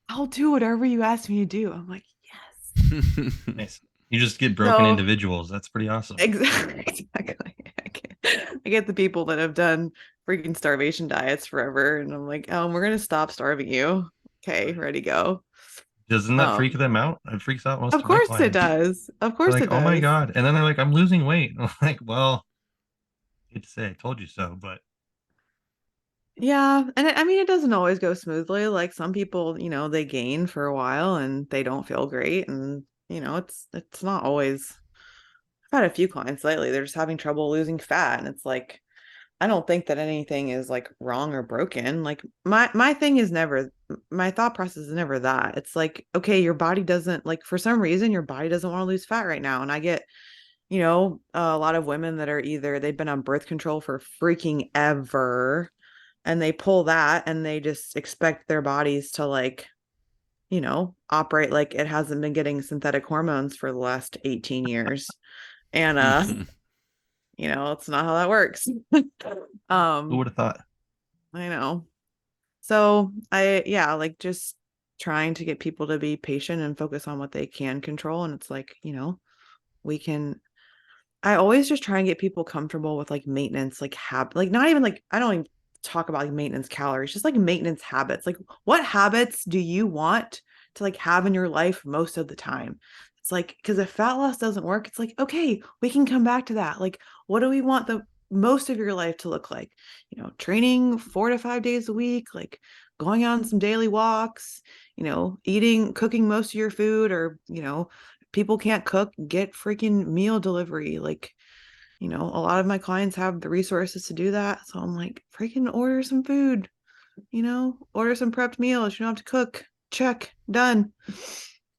I'll do whatever you ask me to do. I'm like, yes. Nice. You just get broken So individuals. That's pretty awesome. exactly. I get the people that have done freaking starvation diets forever, and I'm like, we're gonna stop starving you. Okay, ready, go. Doesn't that freak them out? It freaks out most Of of my course it clients. does. Of They're course like, it oh my does. God. And then they're like, I'm losing weight. I'm like, well, I hate to say I told you so, but Yeah, and I mean, it doesn't always go smoothly. Like some people, they gain for a while and they don't feel great, and it's not always. I've had a few clients lately, they're just having trouble losing fat, and it's like I don't think that anything is like wrong or broken. Like my thing is never, my thought process is never that. It's like, okay, your body doesn't, like, for some reason your body doesn't want to lose fat right now. And I get, a lot of women that are either they've been on birth control for freaking ever, and they pull that and they just expect their bodies to, like, operate like it hasn't been getting synthetic hormones for the last 18 years. And it's not how that works. who would have thought? I know. So yeah, like just trying to get people to be patient and focus on what they can control. And it's like, we can, I always just try and get people comfortable with like maintenance, like like not even like, I don't even talk about like maintenance calories, just like maintenance habits. Like what habits do you want to like have in your life most of the time? It's like, because if fat loss doesn't work, it's like, okay, we can come back to that. Like, what do we want the most of your life to look like? Training 4 to 5 days a week, like going on some daily walks, cooking most of your food, or, people can't cook, get freaking meal delivery. Like, a lot of my clients have the resources to do that. So I'm like, freaking order some food, order some prepped meals. You don't have to cook. Check, done.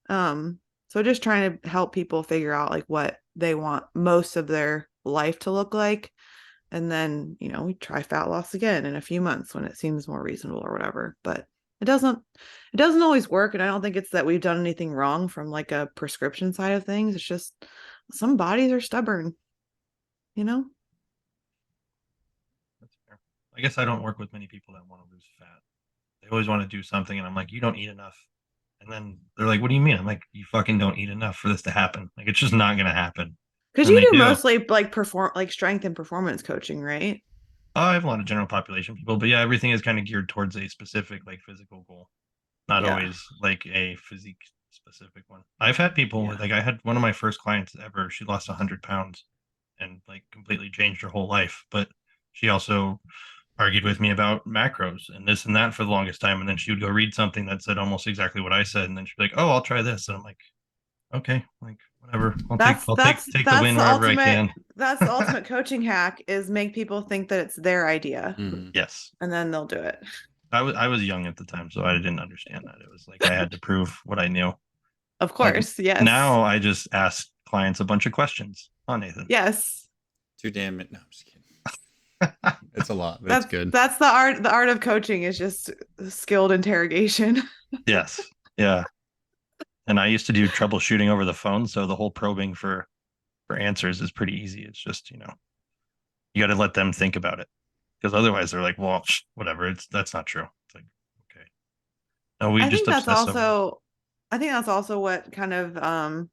So just trying to help people figure out like what they want most of their life to look like. And then, we try fat loss again in a few months when it seems more reasonable or whatever. But it doesn't always work. And I don't think it's that we've done anything wrong from like a prescription side of things. It's just some bodies are stubborn, you know? That's fair. I guess I don't work with many people that want to lose fat. They always want to do something, and I'm like, you don't eat enough. And then they're like, what do you mean? I'm like, you fucking don't eat enough for this to happen. Like, it's just not going to happen. Because And you they do do. mostly like strength and performance coaching, right? I have a lot of general population people, but yeah, everything is kind of geared towards a specific like physical goal, not Yeah. always like a physique specific one. I've had people Yeah. like I had one of my first clients ever. She lost 100 pounds and like completely changed her whole life, but she also argued with me about macros and this and that for the longest time. And then she would go read something that said almost exactly what I said, and then she'd be like, "Oh, I'll try this," and I'm like, "Okay, like whatever. I'll That's take the win wherever I can." that's the ultimate coaching hack, is make people think that it's their idea, Yes. and then they'll do it. I was young at the time, so I didn't understand that. It was like I had to prove what I knew. Of But course, yes. now I just ask clients a bunch of questions. Oh, Nathan. Yes. Too damn it. No, I'm just kidding. It's a lot, but That's it's good. That's the art. The art of coaching is just skilled interrogation. Yes. Yeah. And I used to do troubleshooting over the phone, so the whole probing for answers is pretty easy. It's just, you got to let them think about it, because otherwise they're like, well, whatever. That's not true. It's like, okay. No, we I just think that's obsess over it. also I think that's also what kind of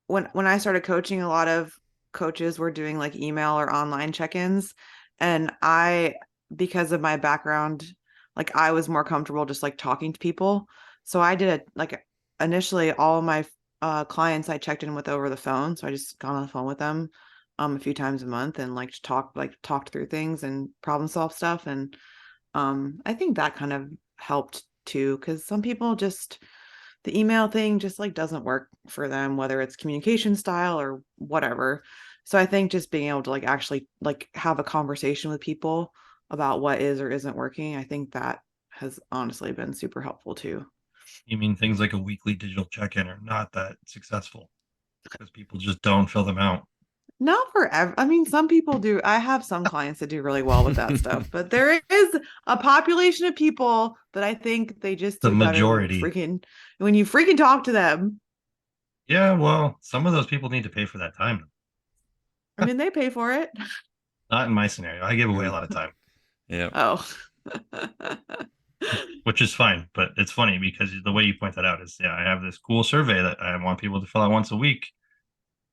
when I started coaching, a lot of coaches were doing like email or online check-ins, and because of my background, like I was more comfortable just like talking to people. So I did like initially all of my clients I checked in with over the phone. So I just got on the phone with them a few times a month and like talked through things and problem solve stuff. And I think that kind of helped too, because some people just, the email thing just like doesn't work for them, whether it's communication style or whatever. So I think just being able to like actually like have a conversation with people about what is or isn't working, I think that has honestly been super helpful too. You mean things like a weekly digital check-in are not that successful because people just don't fill them out? Not forever. I mean, some people do. I have some clients that do really well with that stuff, but there is a population of people that I think they just The do better majority. when you freaking talk to them. Yeah, well, some of those people need to pay for that time. I mean, they pay for it. Not in my scenario. I give away a lot of time, Yeah. Oh. which is fine. But it's funny because the way you point that out is, yeah, I have this cool survey that I want people to fill out once a week.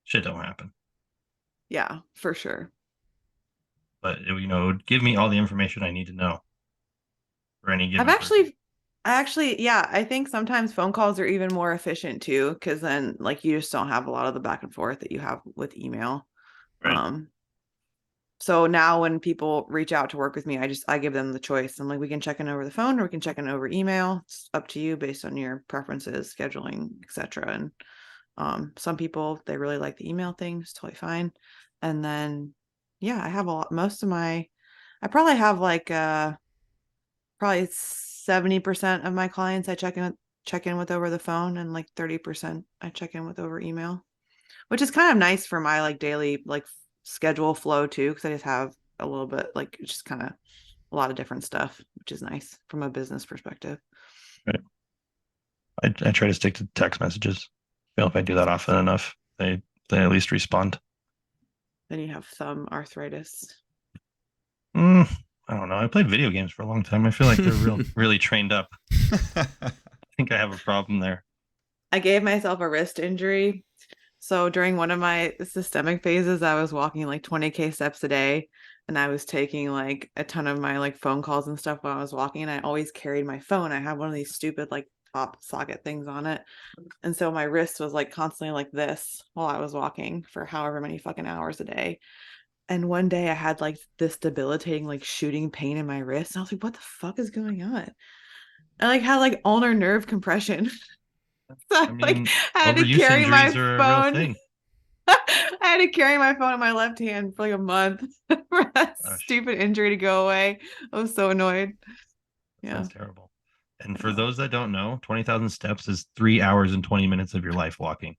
Shit don't happen. Yeah, for sure. But it would give me all the information I need to know for any given person. Yeah, I think sometimes phone calls are even more efficient too, because then like you just don't have a lot of the back and forth that you have with email. Right. So now when people reach out to work with me, I give them the choice. I'm like, we can check in over the phone or we can check in over email. It's up to you based on your preferences, scheduling, etc. And some people they really like the email thing, it's totally fine. And then yeah, I have I probably have like probably 70% of my clients I check in with over the phone, and like 30% I check in with over email, which is kind of nice for my like daily like schedule flow too, because I just have a little bit like it's just kind of a lot of different stuff, which is nice from a business perspective. Right. I try to stick to text messages. I feel if I do that often enough, they at least respond. Then you have thumb arthritis. I don't know. I played video games for a long time. I feel like they're really trained up. I think I have a problem there. I gave myself a wrist injury. So during one of my systemic phases, I was walking like 20K steps a day, and I was taking like a ton of my like phone calls and stuff while I was walking, and I always carried my phone. I had one of these stupid like top socket things on it. And so my wrist was like constantly like this while I was walking for however many fucking hours a day. And one day I had like this debilitating like shooting pain in my wrist. And I was like, what the fuck is going on? I like had like ulnar nerve compression. So I mean, I had to overuse carry my injuries are a real phone. thing. I had to carry my phone in my left hand for like a month for that Gosh, stupid injury to go away. I was so annoyed. Yeah. sounds terrible. And for those that don't know, 20,000 steps is 3 hours and 20 minutes of your life walking.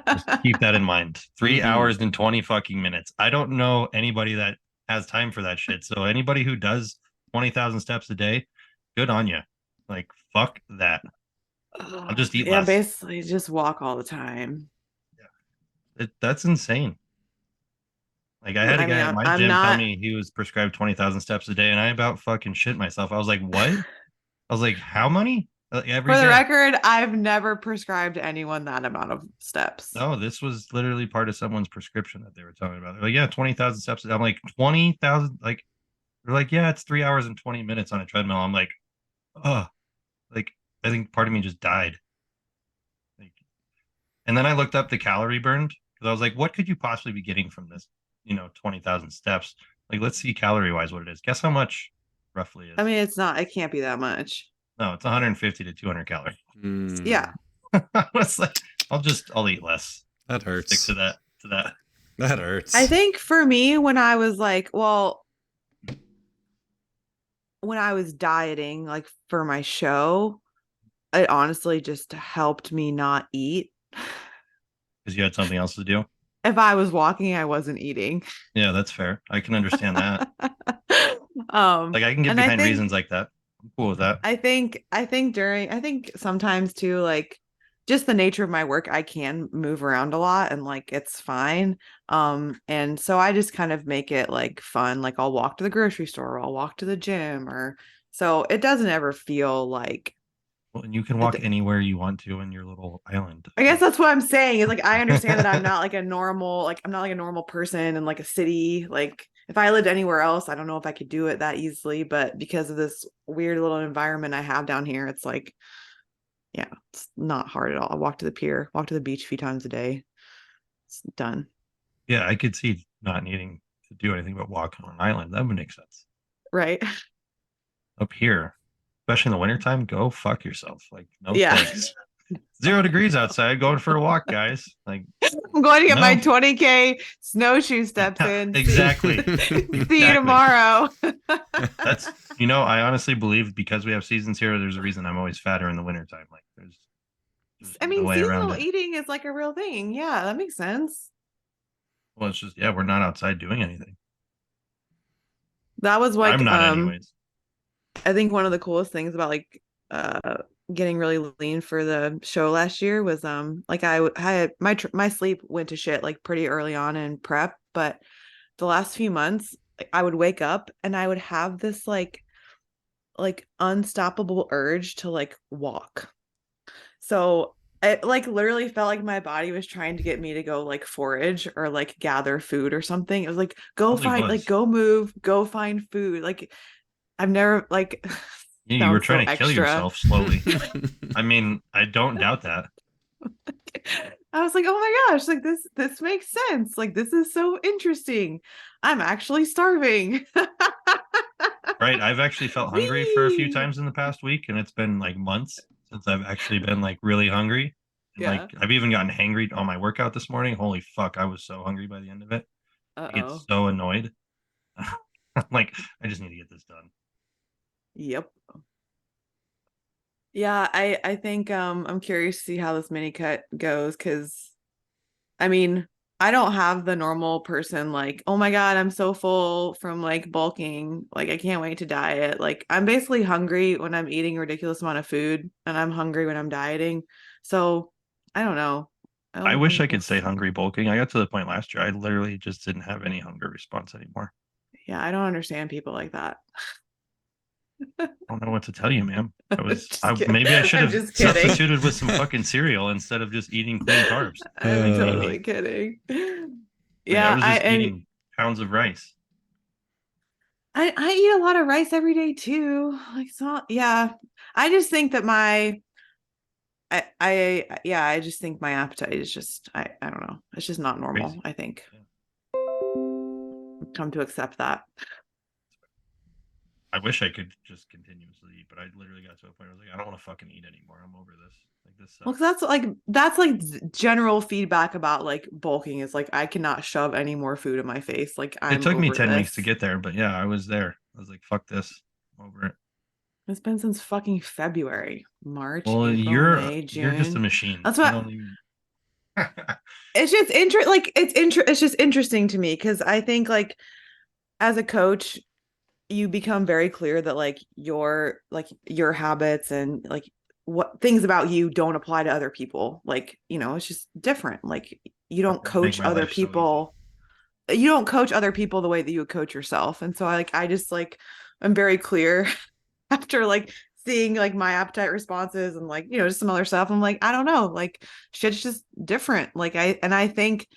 Just keep that in mind. 3 hours and 20 fucking minutes. I don't know anybody that has time for that shit. So anybody who does 20,000 steps a day, good on you. Like, fuck that. I'll just eat Yeah, less. basically just walk all the time. That's insane. Like I had a I mean, guy at my I'm gym tell not me he was prescribed 20,000 steps a day, and I about fucking shit myself. I was like, what? I was like, how many? Every for the day. record, I've never prescribed anyone that amount of steps. No, this was literally part of someone's prescription that they were talking about. They're like, yeah, 20,000 steps. I'm like, 20,000? Like, they're like, yeah, it's 3 hours and 20 minutes on a treadmill. I'm like, oh, like, I think part of me just died. Like, and then I looked up the calorie burned because I was like, what could you possibly be getting from this, 20,000 steps? Like, let's see calorie wise what it is. Guess how much roughly is? I mean, it can't be that much. No, it's 150 to 200 calories. Yeah. I was like, I'll eat less. That hurts. Stick to that. That hurts. I think for me, when I was like, when I was dieting, like for my show, it honestly just helped me not eat. Because you had something else to do. If I was walking, I wasn't eating. Yeah, that's fair. I can understand that. Like I can get and behind reasons like that. I'm cool with that. I think sometimes too, like just the nature of my work, I can move around a lot and like it's fine. And so I just kind of make it like fun. Like I'll walk to the grocery store, or I'll walk to the gym, or so it doesn't ever feel like Well, and you can walk anywhere you want to in your little island. I guess that's what I'm saying is like I understand that I'm not like I'm not like a normal person in like a city. Like if I lived anywhere else, I don't know if I could do it that easily, but because of this weird little environment I have down here, it's like, yeah, it's not hard at all. I walk to the pier, walk to the beach a few times a day. It's done. Yeah, I could see not needing to do anything but walk on an island. That would make sense. Right. Up here, especially in the wintertime, go fuck yourself. Like, no Yeah. thanks. 0 degrees outside, going for a walk, guys. Like, I'm going to get my No. 20K snowshoe steps in. Exactly. See you tomorrow. That's, I honestly believe because we have seasons here, there's a reason I'm always fatter in the wintertime. Like, there's I no mean, way around seasonal it. eating is like a real thing. Yeah, that makes sense. Well, it's just, we're not outside doing anything. That was like I'm not anyways. I think one of the coolest things about like getting really lean for the show last year was like I had my sleep went to shit like pretty early on in prep, but the last few months I would wake up and I would have this like unstoppable urge to like walk. So it like literally felt like my body was trying to get me to go like forage or like gather food or something. It was like go Probably find was. like go move, go find food. Like I've never like Yeah, you were sounds so trying to kill extra. yourself slowly. I mean, I don't doubt that. I was like, oh my gosh, like this makes sense. Like this is so interesting. I'm actually starving. Right? I've actually felt hungry for a few Whee! times in the past week, and it's been like months since I've actually been like really hungry. And Yeah. like I've even gotten hangry on my workout this morning. Holy fuck, I was so hungry by the end of it. I get Uh-oh. so annoyed. Like, I just need to get this done. Yep. Yeah, I think I'm curious to see how this mini cut goes because I mean, I don't have the normal person like, oh my God, I'm so full from like bulking. Like I can't wait to diet. Like I'm basically hungry when I'm eating a ridiculous amount of food and I'm hungry when I'm dieting. So I don't know. I wish I We'll could say see. hungry bulking. I got to the point last year, I literally just didn't have any hunger response anymore. Yeah, I don't understand people like that. I don't know what to tell you, ma'am. Just kidding. Maybe I should I'm have just kidding. substituted with some fucking cereal instead of just eating clean carbs. I'm Uh, totally kidding. Like I Yeah, was just eating pounds of rice. I eat a lot of rice every day too. Like so yeah. I just think that I just think my appetite is just I don't know. It's just not normal, Crazy. I think. Yeah. I've come to accept that. I wish I could just continuously eat, but I literally got to a point where I was like, I don't want to fucking eat anymore. I'm over this. Like this Well, sucks. because that's like general feedback about like bulking is like I cannot shove any more food in my face. Like It I'm took me over 10 weeks to this. get there, but yeah, I was there. I was like, fuck this. I'm over it. It's been since fucking February, March, Well, April, May, you're just a June. machine. That's I what don't even it's just it's just interesting to me because I think like as a coach, you become very clear that like your habits and like what things about you don't apply to other people. Like, you know, it's just different. Like you don't fucking make coach my other life so easy. people. You don't coach other people the way that you would coach yourself. And so I just like I'm very clear after like seeing like my appetite responses and like, you know, just some other stuff. I'm like, I don't know, like shit's just different. Like I think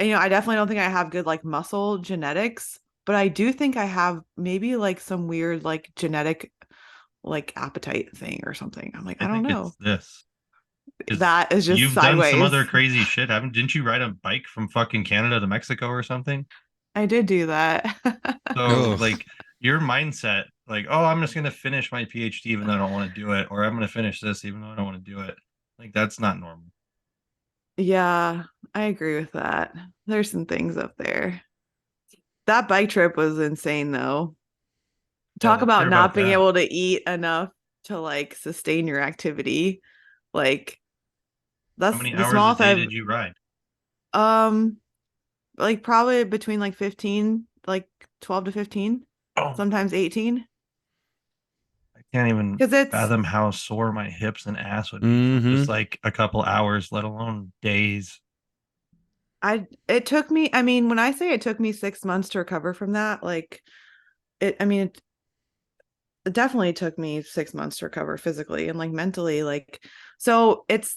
you know, I definitely don't think I have good like muscle genetics, but I do think I have maybe like some weird like genetic like appetite thing or something. I'm like, I I don't think it's know. this. Because That is just you've done some other sideways. crazy shit, haven't? Didn't you ride a bike from fucking Canada to Mexico or something? I did do that. So oh, like your mindset, like, oh, I'm just gonna finish my PhD even though I don't want to do it, or I'm gonna finish this even though I don't want to do it. Like that's not normal. Yeah, I agree with that. There's some things up there. That bike trip was insane though. Yeah, Talk let's hear about about not being that. able to eat enough to like sustain your activity. Like How that's many the hours a smallest day I've did you ride? um like probably between like 15, like 12 to 15, Oh, sometimes 18. I can't even Because it's fathom how sore my hips and ass would be from just mm-hmm. like a couple hours, let alone days. it took me, I mean, when I say it took me 6 months to recover from that, like I mean, it definitely took me 6 months to recover physically and like mentally, like so it's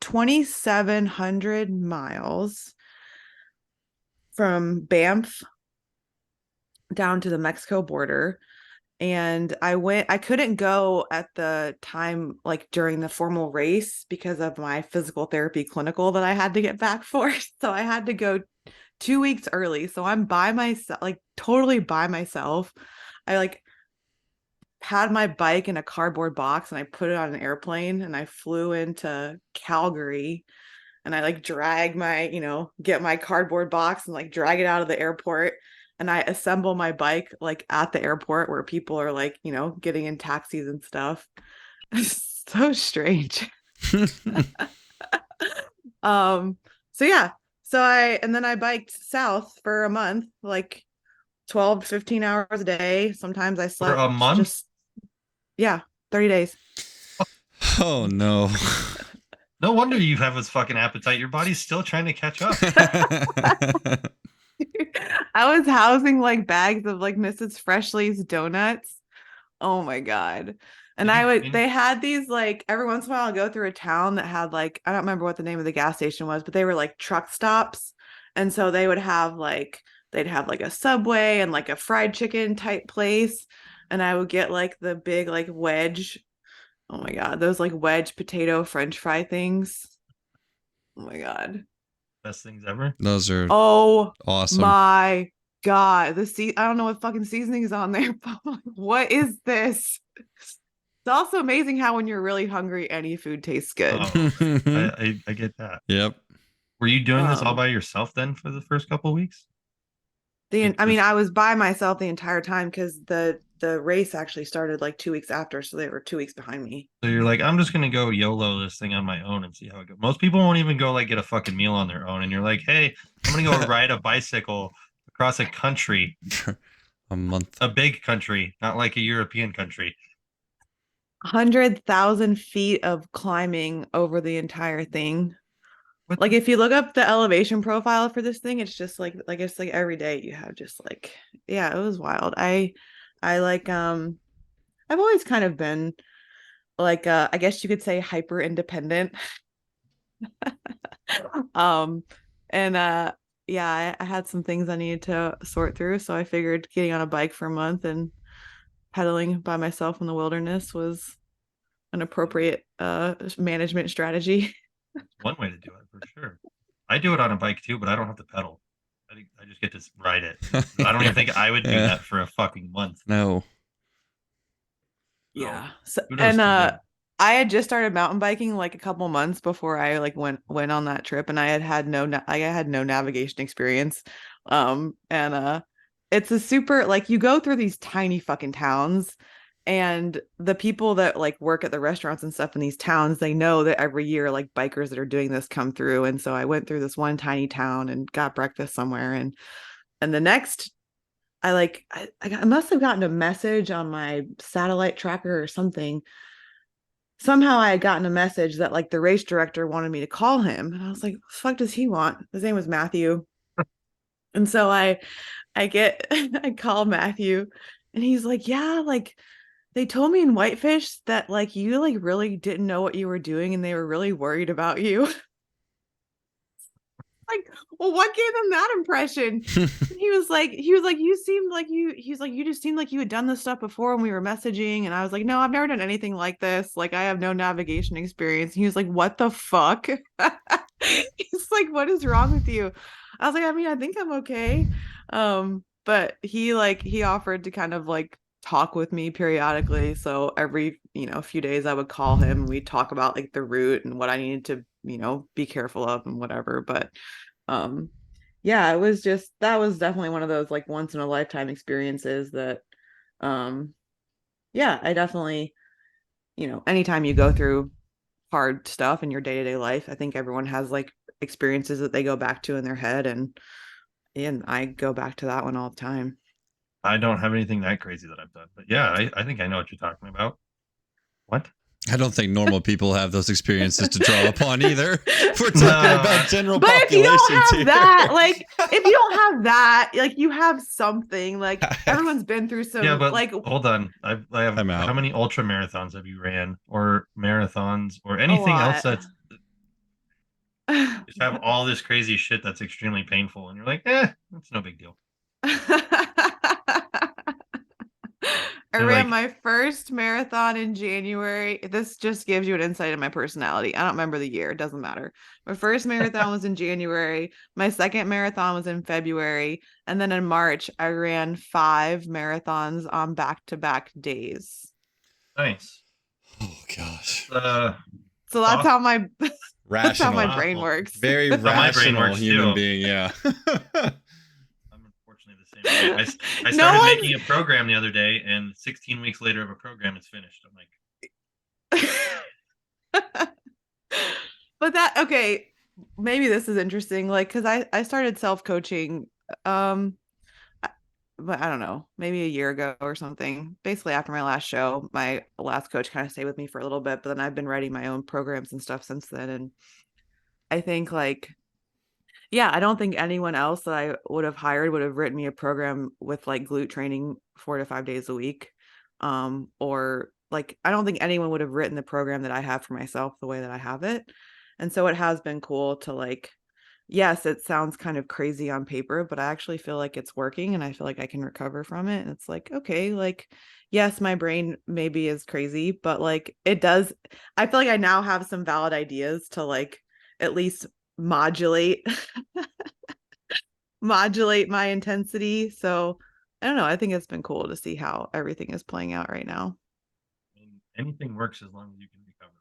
2,700 miles from Banff down to the Mexico border. And I couldn't go at the time, like during the formal race because of my physical therapy clinical that I had to get back for. So I had to go 2 weeks early. So I'm by myself, like totally by myself. I like had my bike in a cardboard box and I put it on an airplane and I flew into Calgary and I like drag my, you know, get my cardboard box and like drag it out of the airport. And I assemble my bike like at the airport where people are like, you know, getting in taxis and stuff. It's so strange. um, so yeah. And then I biked south for a month, like 12 to 15 hours a day. Sometimes I For a slept month? just Yeah, 30 days. Oh no. No wonder you have this fucking appetite. Your body's still trying to catch up. I was housing like bags of like Mrs. Freshly's donuts. Oh my God. And they had these like every once in a while I'll go through a town that had like, I don't remember what the name of the gas station was, but they were like truck stops. And so they'd have like a Subway and like a fried chicken type place. And I would get like the big like wedge. Oh my God, those like wedge potato French fry things. Oh my God. Best things ever. Those are Oh awesome. my God. I don't know what fucking seasoning is on there. But what is this? It's also amazing how when you're really hungry, any food tastes good. Oh, I get that. Yep. Were you doing this all by yourself then for the first couple of weeks? I was by myself the entire time because the race actually started like 2 weeks after, so they were 2 weeks behind me. So you're like, I'm just gonna go YOLO this thing on my own and see how it goes. Most people won't even go like get a fucking meal on their own, and you're like, hey, I'm gonna go ride a bicycle across a country, For a month. a big country, not like a European country. 100,000 feet of climbing over the entire thing. Like if you look up the elevation profile for this thing, it's just like it's like every day you have just like, yeah, it was wild. I like I've always kind of been like I guess you could say hyper independent. And yeah, I had some things I needed to sort through, so I figured getting on a bike for a month and pedaling by myself in the wilderness was an appropriate management strategy. One way to do it for sure. I do it on a bike too, but I don't have to pedal. I just get to ride it. I don't even think I would do Yeah. that for a fucking month. No. Yeah. So, Kudos and to I had just started mountain biking like a couple months before I like went on that trip, and I had no navigation experience. And it's a super like you go through these tiny fucking towns, and the people that like work at the restaurants and stuff in these towns, they know that every year like bikers that are doing this come through. And so I went through this one tiny town and got breakfast somewhere, and the next I must have gotten a message on my satellite tracker or something. Somehow I had gotten a message that like the race director wanted me to call him. And I was like, what the fuck does he want? His name was Matthew. And so I I call Matthew, and he's like, yeah, like they told me in Whitefish that like you like really didn't know what you were doing and they were really worried about you. Like, well, what gave him that impression? He was like, you seemed like he's like, you just seemed like you had done this stuff before when we were messaging. And I was like, no, I've never done anything like this. Like, I have no navigation experience. And he was like, what the fuck? He's like, what is wrong with you? I was like, I mean, I think I'm okay. But he offered to kind of like talk with me periodically. So every, few days I would call him and we'd talk about like the route and what I needed to, be careful of and whatever. But yeah, that was definitely one of those like once in a lifetime experiences that yeah, I definitely, anytime you go through hard stuff in your day-to-day life, I think everyone has like experiences that they go back to in their head, and I go back to that one all the time. I don't have anything that crazy that I've done, but yeah, I think I know what you're talking about. What? I don't think normal people have those experiences to draw upon either. We're talking about general but population. If you don't have that, like if you don't have that, like you have something. Like everyone's been through some. Yeah, but like hold on, I have I'm out. How many ultra marathons have you ran, or marathons, or anything else that's just have all this crazy shit that's extremely painful, and you're like, that's no big deal. I ran my first marathon in January. This just gives you an insight in my personality. I don't remember the year. It doesn't matter. My first marathon was in January. My second marathon was in February. And then in March, I ran 5 marathons on back-to-back days. Nice. Oh, gosh. So that's how my that's how my Rational. brain works. Very my brain rational works human too. being, yeah. I'm unfortunately the same way. I started making a program the other day, and 16 weeks later of a program, it's finished. I'm like, but that okay, maybe this is interesting. Like, because I started self-coaching but I don't know, maybe a year ago or something. Basically, after my last show, my last coach kind of stayed with me for a little bit, but then I've been writing my own programs and stuff since then. And I think like, yeah, I don't think anyone else that I would have hired would have written me a program with like glute training 4 to 5 days a week. Or like, I don't think anyone would have written the program that I have for myself the way that I have it. And so it has been cool to like, yes, it sounds kind of crazy on paper, but I actually feel like it's working and I feel like I can recover from it. And it's like, okay, like, yes, my brain maybe is crazy, but like it does. I feel like I now have some valid ideas to like at least modulate modulate my intensity. So I don't know. I think it's been cool to see how everything is playing out right now. And anything works as long as you can recover.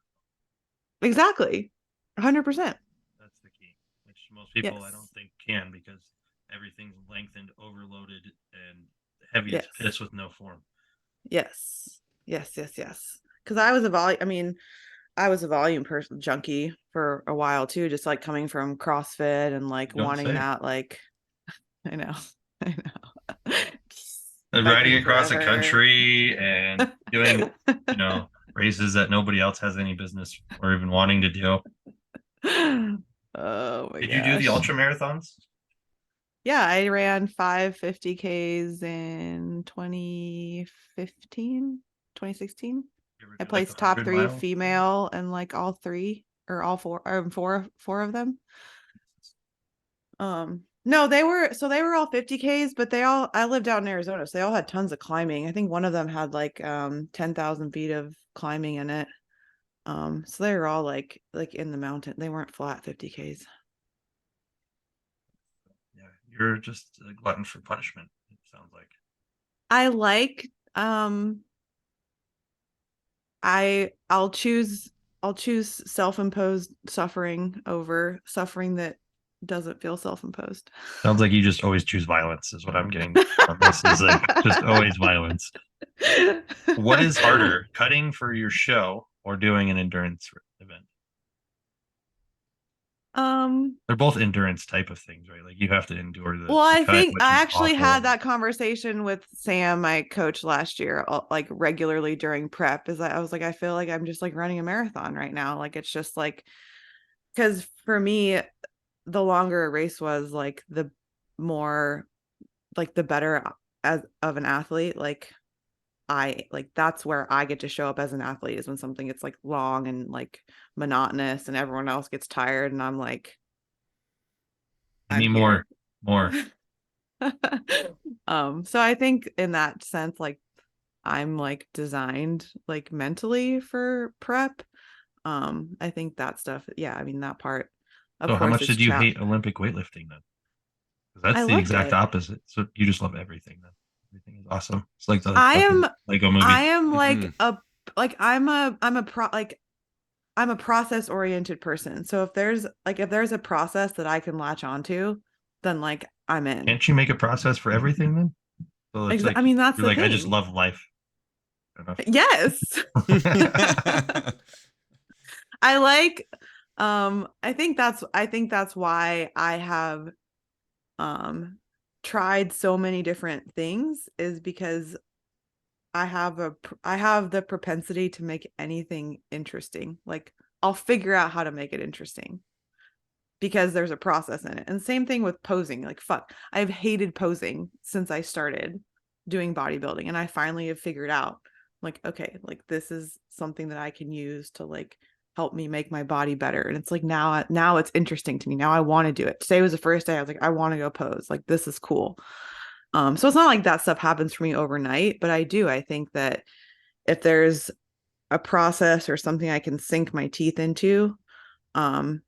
Exactly. 100%. That's the key, which most people I Yes. don't think can, because everything's lengthened, overloaded, and heavy as Yes. piss with no form. Yes. Yes. Yes. Yes. Because I was a volume person junkie for a while too, just like coming from CrossFit and like You don't wanting say. that, like, I know, I know. Riding Biking across the forever. country and doing, races that nobody else has any business or even wanting to do. Oh my Did you do the gosh. ultra marathons? Yeah, I ran 5 50Ks in 2015, 2016. You ever I do like placed the top 100 three mile? female in like all three or all four, or four of them. No, they were all 50Ks, but I lived out in Arizona, so they all had tons of climbing. I think one of them had like 10,000 feet of climbing in it. So they were all like in the mountain. They weren't flat 50Ks. Yeah, you're just a glutton for punishment, it sounds like. I like I'll choose self-imposed suffering over suffering that doesn't feel self-imposed. Sounds like you just always choose violence, is what I'm getting from this. Is like just always violence. What is harder, cutting for your show or doing an endurance event? They're both endurance type of things, right? Like you have to endure the Well, I cut, think which I is actually awful. had that conversation with Sam, my coach last year, like regularly during prep. Is I was like, I feel like I'm just like running a marathon right now. Like it's just like, because for me, the longer a race was, like the more, like the better as of an athlete. Like that's where I get to show up as an athlete, is when something gets like long and like monotonous and everyone else gets tired and I'm like, Give I'm me here. more. So I think in that sense, like I'm like designed like mentally for prep. I think that stuff, yeah, I mean that part, of So how course much it's did you hate Olympic weightlifting then? 'Cause that's I the loved exact it. opposite. So you just love everything then. Everything is awesome. It's like the I fucking am Lego I movie. am Mhm. like I'm a process oriented person. So if there's a process that I can latch onto, then like I'm in. Can't you make a process for everything then? So it's like I mean, that's you're the like, I just thing. love life. Fair Yes. I like I think that's why I have tried so many different things, is because I have the propensity to make anything interesting. Like I'll figure out how to make it interesting because there's a process in it. And same thing with posing. Like fuck, I've hated posing since I started doing bodybuilding, and I finally have figured out like, okay, like this is something that I can use to like help me make my body better. And it's like now it's interesting to me. Now I want to do it. Today was the first day I was like, I want to go pose. Like this is cool. So it's not like that stuff happens for me overnight, but I think that if there's a process or something I can sink my teeth into, um,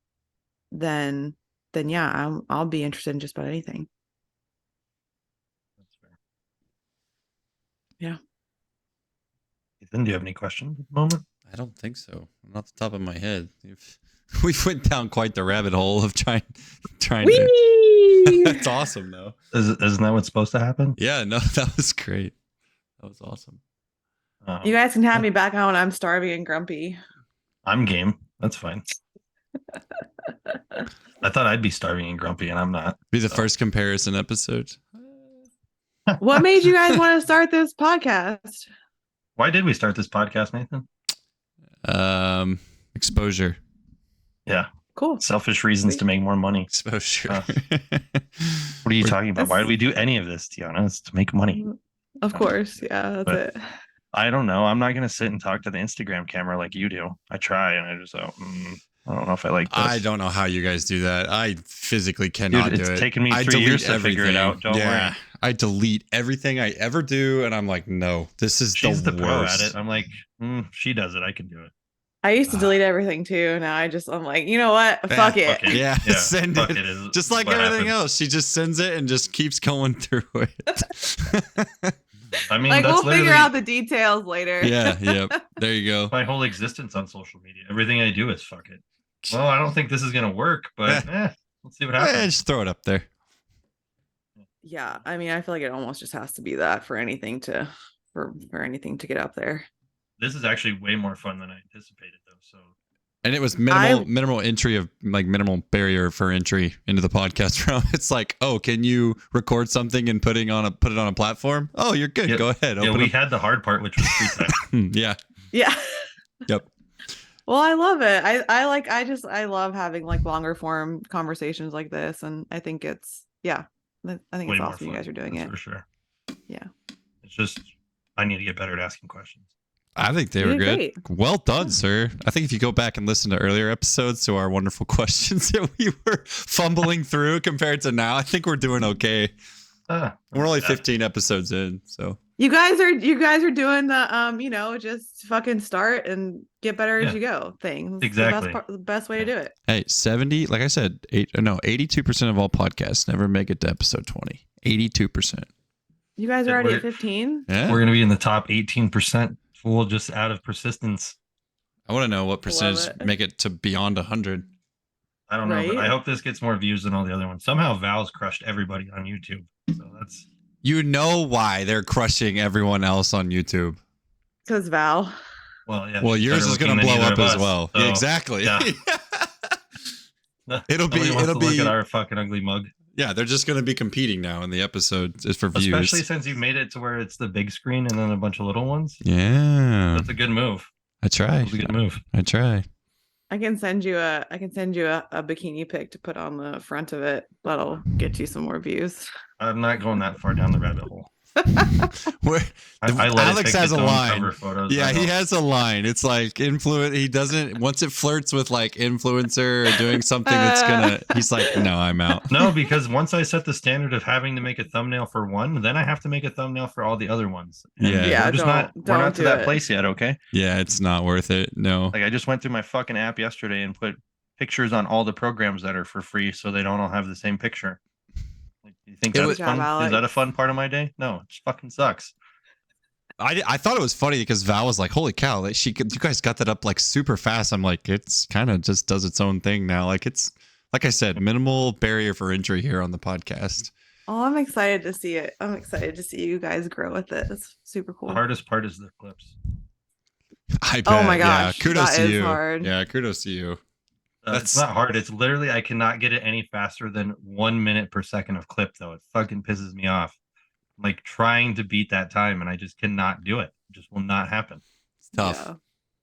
then yeah, I'll be interested in just about anything. That's fair. Yeah. Ethan, do you have any questions at the moment? I don't think so. Not off the top of my head. We went down quite the rabbit hole of trying to. Whee! That's awesome, though. Isn't that what's supposed to happen? Yeah, no, that was great. That was awesome. You guys can have me back on when I'm starving and grumpy. I'm game. That's fine. I thought I'd be starving and grumpy, and I'm not. Be the so. first comparison episode. What made you guys want to start this podcast? Why did we start this podcast, Nathan? Exposure. Yeah. Cool. Selfish reasons Sweet. to make more money. Exposure. What are you talking about? Why do we do any of this, Tiana? It's to make money. Of course. Yeah, that's But- it. I don't know. I'm not going to sit and talk to the Instagram camera like you do. I try and I just, I don't know if I like this. I don't know how you guys do that. I physically cannot Dude, do it's it. taken me I 3 years delete to figure it out. Don't worry. I delete everything I ever do, and I'm like, no, this is She's the the pro worst. at it. I'm like, she does it. I can do it. I used to delete everything too. Now I'm like, you know what? Yeah, Fuck it. fuck it. Yeah, Yeah, send fuck it. it is Just like what everything happens. else, she just sends it and just keeps going through it. I mean, Like that's we'll figure literally out the details later. Yeah, yep. There you go. my whole existence on social media. Everything I do is fuck it. Well, I don't think this is going to work, but let's see what happens. Just throw it up there. Yeah, I mean, I feel like it almost just has to be that for anything to for anything to get up there. This is actually way more fun than I anticipated, though. So And it was minimal entry of like minimal barrier for entry into the podcast realm. It's like, oh, can you record something and put it on a platform? Oh, you're good. Yeah, Go ahead. yeah, Open we up. had the hard part, which was free time. Yeah. Yeah. Yep. Well, I love it. I love having like longer form conversations like this, and I think I think Way it's more awesome you fun, guys are doing that's it. for sure. Yeah. It's just I need to get better at asking questions. I think they You were did good. great. Well done, sir. I think if you go back and listen to earlier episodes to our wonderful questions that we were fumbling through compared to now, I think we're doing okay. We're only 15 episodes in, so You guys are doing the just fucking start and get better as Yeah. you go thing. It's Exactly. The best way to do it. hey, 70, like I said, 82% of all podcasts never make it to episode 20. 82%. You guys are Yeah, already at we're- 15. Yeah. We're going to be in the top 18%, fool, just out of persistence. I want to know what percentage it. make it to beyond 100. I don't know, but Right? I hope this gets more views than all the other ones. Somehow Val's crushed everybody on YouTube. So that's You know why they're crushing everyone else on YouTube. Because Val. well, yeah. Well, she's yours better is going to looking blow than up either as of us, well. so, Exactly. yeah. It'll be- Nobody wants it'll to look be- at our fucking ugly mug. Yeah, they're just going to be competing now in the episode just for views. Especially since you've made it to where it's the big screen and then a bunch of little ones. Yeah. That's a good move. I try. That's a good move. I try. I can send you a bikini pic to put on the front of it. That'll get you some more views. I'm not going that far down the rabbit hole. Where, I let Alex it take has its a own line. cover photos. Yeah, I he don't- has a line. It's like he doesn't once it flirts with like influencer or doing something that's he's like, no, I'm out. No, because once I set the standard of having to make a thumbnail for one, then I have to make a thumbnail for all the other ones. And Yeah. Yeah, we're just don't we're not to do that it. place yet, okay? Yeah, it's not worth it. No. Like I just went through my fucking app yesterday and put pictures on all the programs that are for free so they don't all have the same picture. Like, you think It that's was- Good job, fun? Is that a Alex. fun part of my day? No, it just fucking sucks. I thought it was funny because Val was like, "Holy cow! Like you guys got that up like super fast." I'm like, it's kind of just does its own thing now. Like it's like I said, minimal barrier for entry here on the podcast. Oh, I'm excited to see it. I'm excited to see you guys grow with it. It's super cool. The hardest part is the clips. I bet. Oh my gosh, yeah, kudos that to is you. hard. Yeah, kudos to you. It's not hard. It's literally I cannot get it any faster than 1 minute per second of clip though. It fucking pisses me off. I'm like trying to beat that time and I just cannot do it. It just will not happen. It's tough. Yeah.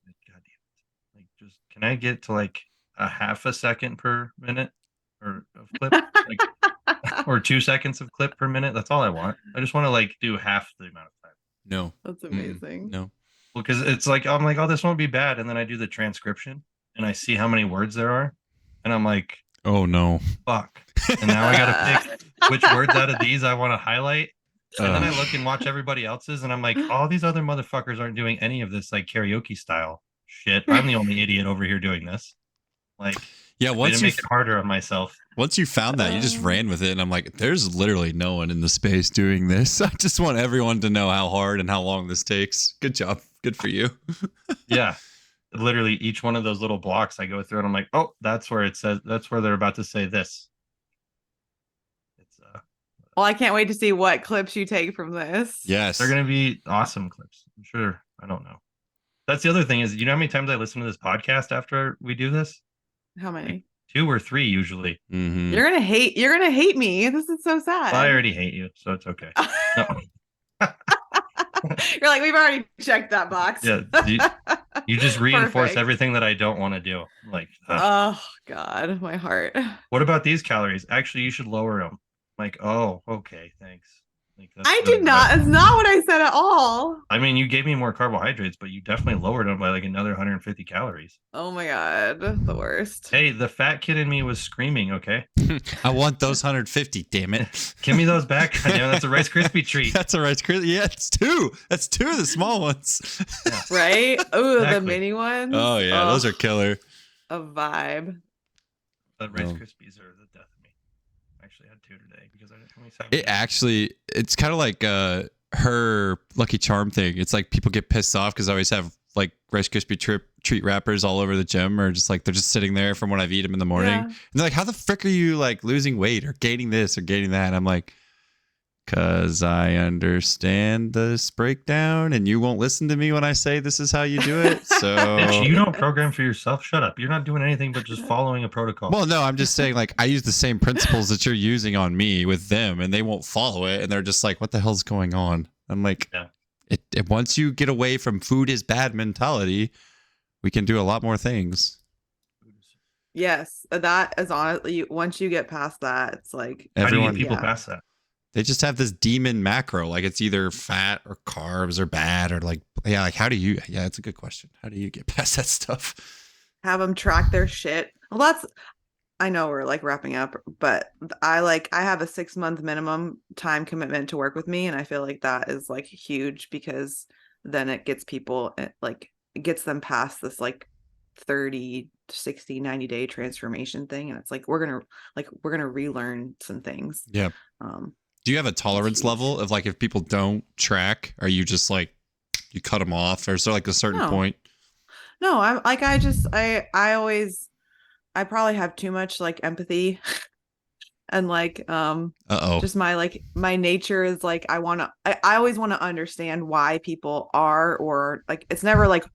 Like, God damn it. Like just can I get to like a half a second per minute or of clip? Like or 2 seconds of clip per minute? That's all I want. I just want to like do half the amount of time. No. That's Mm-mm. amazing. No. Well, because it's like I'm like, oh, this won't be bad. And then I do the transcription and I see how many words there are. And I'm like, Oh no. fuck. And now I gotta pick which words out of these I want to highlight. And then I look and watch everybody else's, and I'm like, all these other motherfuckers aren't doing any of this like karaoke style shit. I'm the only idiot over here doing this. Like, Yeah, way once to you make it harder on myself. once you found that, you just ran with it, and I'm like, there's literally no one in the space doing this. I just want everyone to know how hard and how long this takes. Good job. Good for you. Yeah. Literally each one of those little blocks I go through and I'm like, oh, that's where it says that's where they're about to say this. It's Well, I can't wait to see what clips you take from this. Yes. they're gonna be awesome clips. I'm sure. I don't know. That's the other thing is you know how many times I listen to this podcast after we do this? How many? 2 or 3 usually. Mm-hmm. You're gonna hate me. This is so sad. Well, I already hate you, so it's okay. No. You're like, we've already checked that box. Yeah, you just reinforce Perfect. everything that I don't want to do. Like, Oh God, my heart. what about these calories? Actually, you should lower them. Like, oh, okay, thanks. Like, that's I really did not. rough. It's not what I said at all. I mean, you gave me more carbohydrates, but you definitely lowered them by like another 150 calories. Oh my God, the worst. Hey, the fat kid in me was screaming, okay? I want those 150, damn it. Give me those back. Goddamn, that's a Rice Krispie treat. That's a Rice Krispie. Yeah, it's 2. That's 2 of the small ones. Right? Oh, the Exactly. mini ones. Oh yeah, those are killer. a vibe. But Rice No. Krispies are the death of me. I actually had 2 today because I didn't have any salad. It actually, it's kind of like her Lucky Charm thing. It's like people get pissed off because I always have like Rice Krispie treat wrappers all over the gym, or just like they're just sitting there from when I've eaten them in the morning. Yeah. And they're like, "How the frick are you like losing weight or gaining this or gaining that?" And I'm like, "Cause I understand this breakdown, and you won't listen to me when I say this is how you do it." So Bitch, you don't program for yourself. Shut up. You're not doing anything but just following a protocol. Well, no, I'm just saying, like, I use the same principles that you're using on me with them, and they won't follow it, and they're just like, "What the hell's going on?" I'm like, Yeah. it once you get away from food is bad mentality, we can do a lot more things. Yes, that is honestly, once you get past that, it's like How do you Everyone, get people Yeah. past that? they just have this demon macro, like it's either fat or carbs or bad or like, yeah, like how do you? Yeah, it's a good question. How do you get past that stuff? have them track their shit. Well, I know we're like wrapping up, but I have a 6-month minimum time commitment to work with me. And I feel like that is like huge because then it gets people it gets them past this like 30, 60, 90-day transformation thing. And it's like, we're going to relearn some things. Yeah. Do you have a tolerance huge. level of like if people don't track, are you just like you cut them off, or is there like a certain No. point? No, I'm like, I probably have too much like empathy and like, Uh-oh. just my nature is like, I always want to understand why people are, or like, it's never like,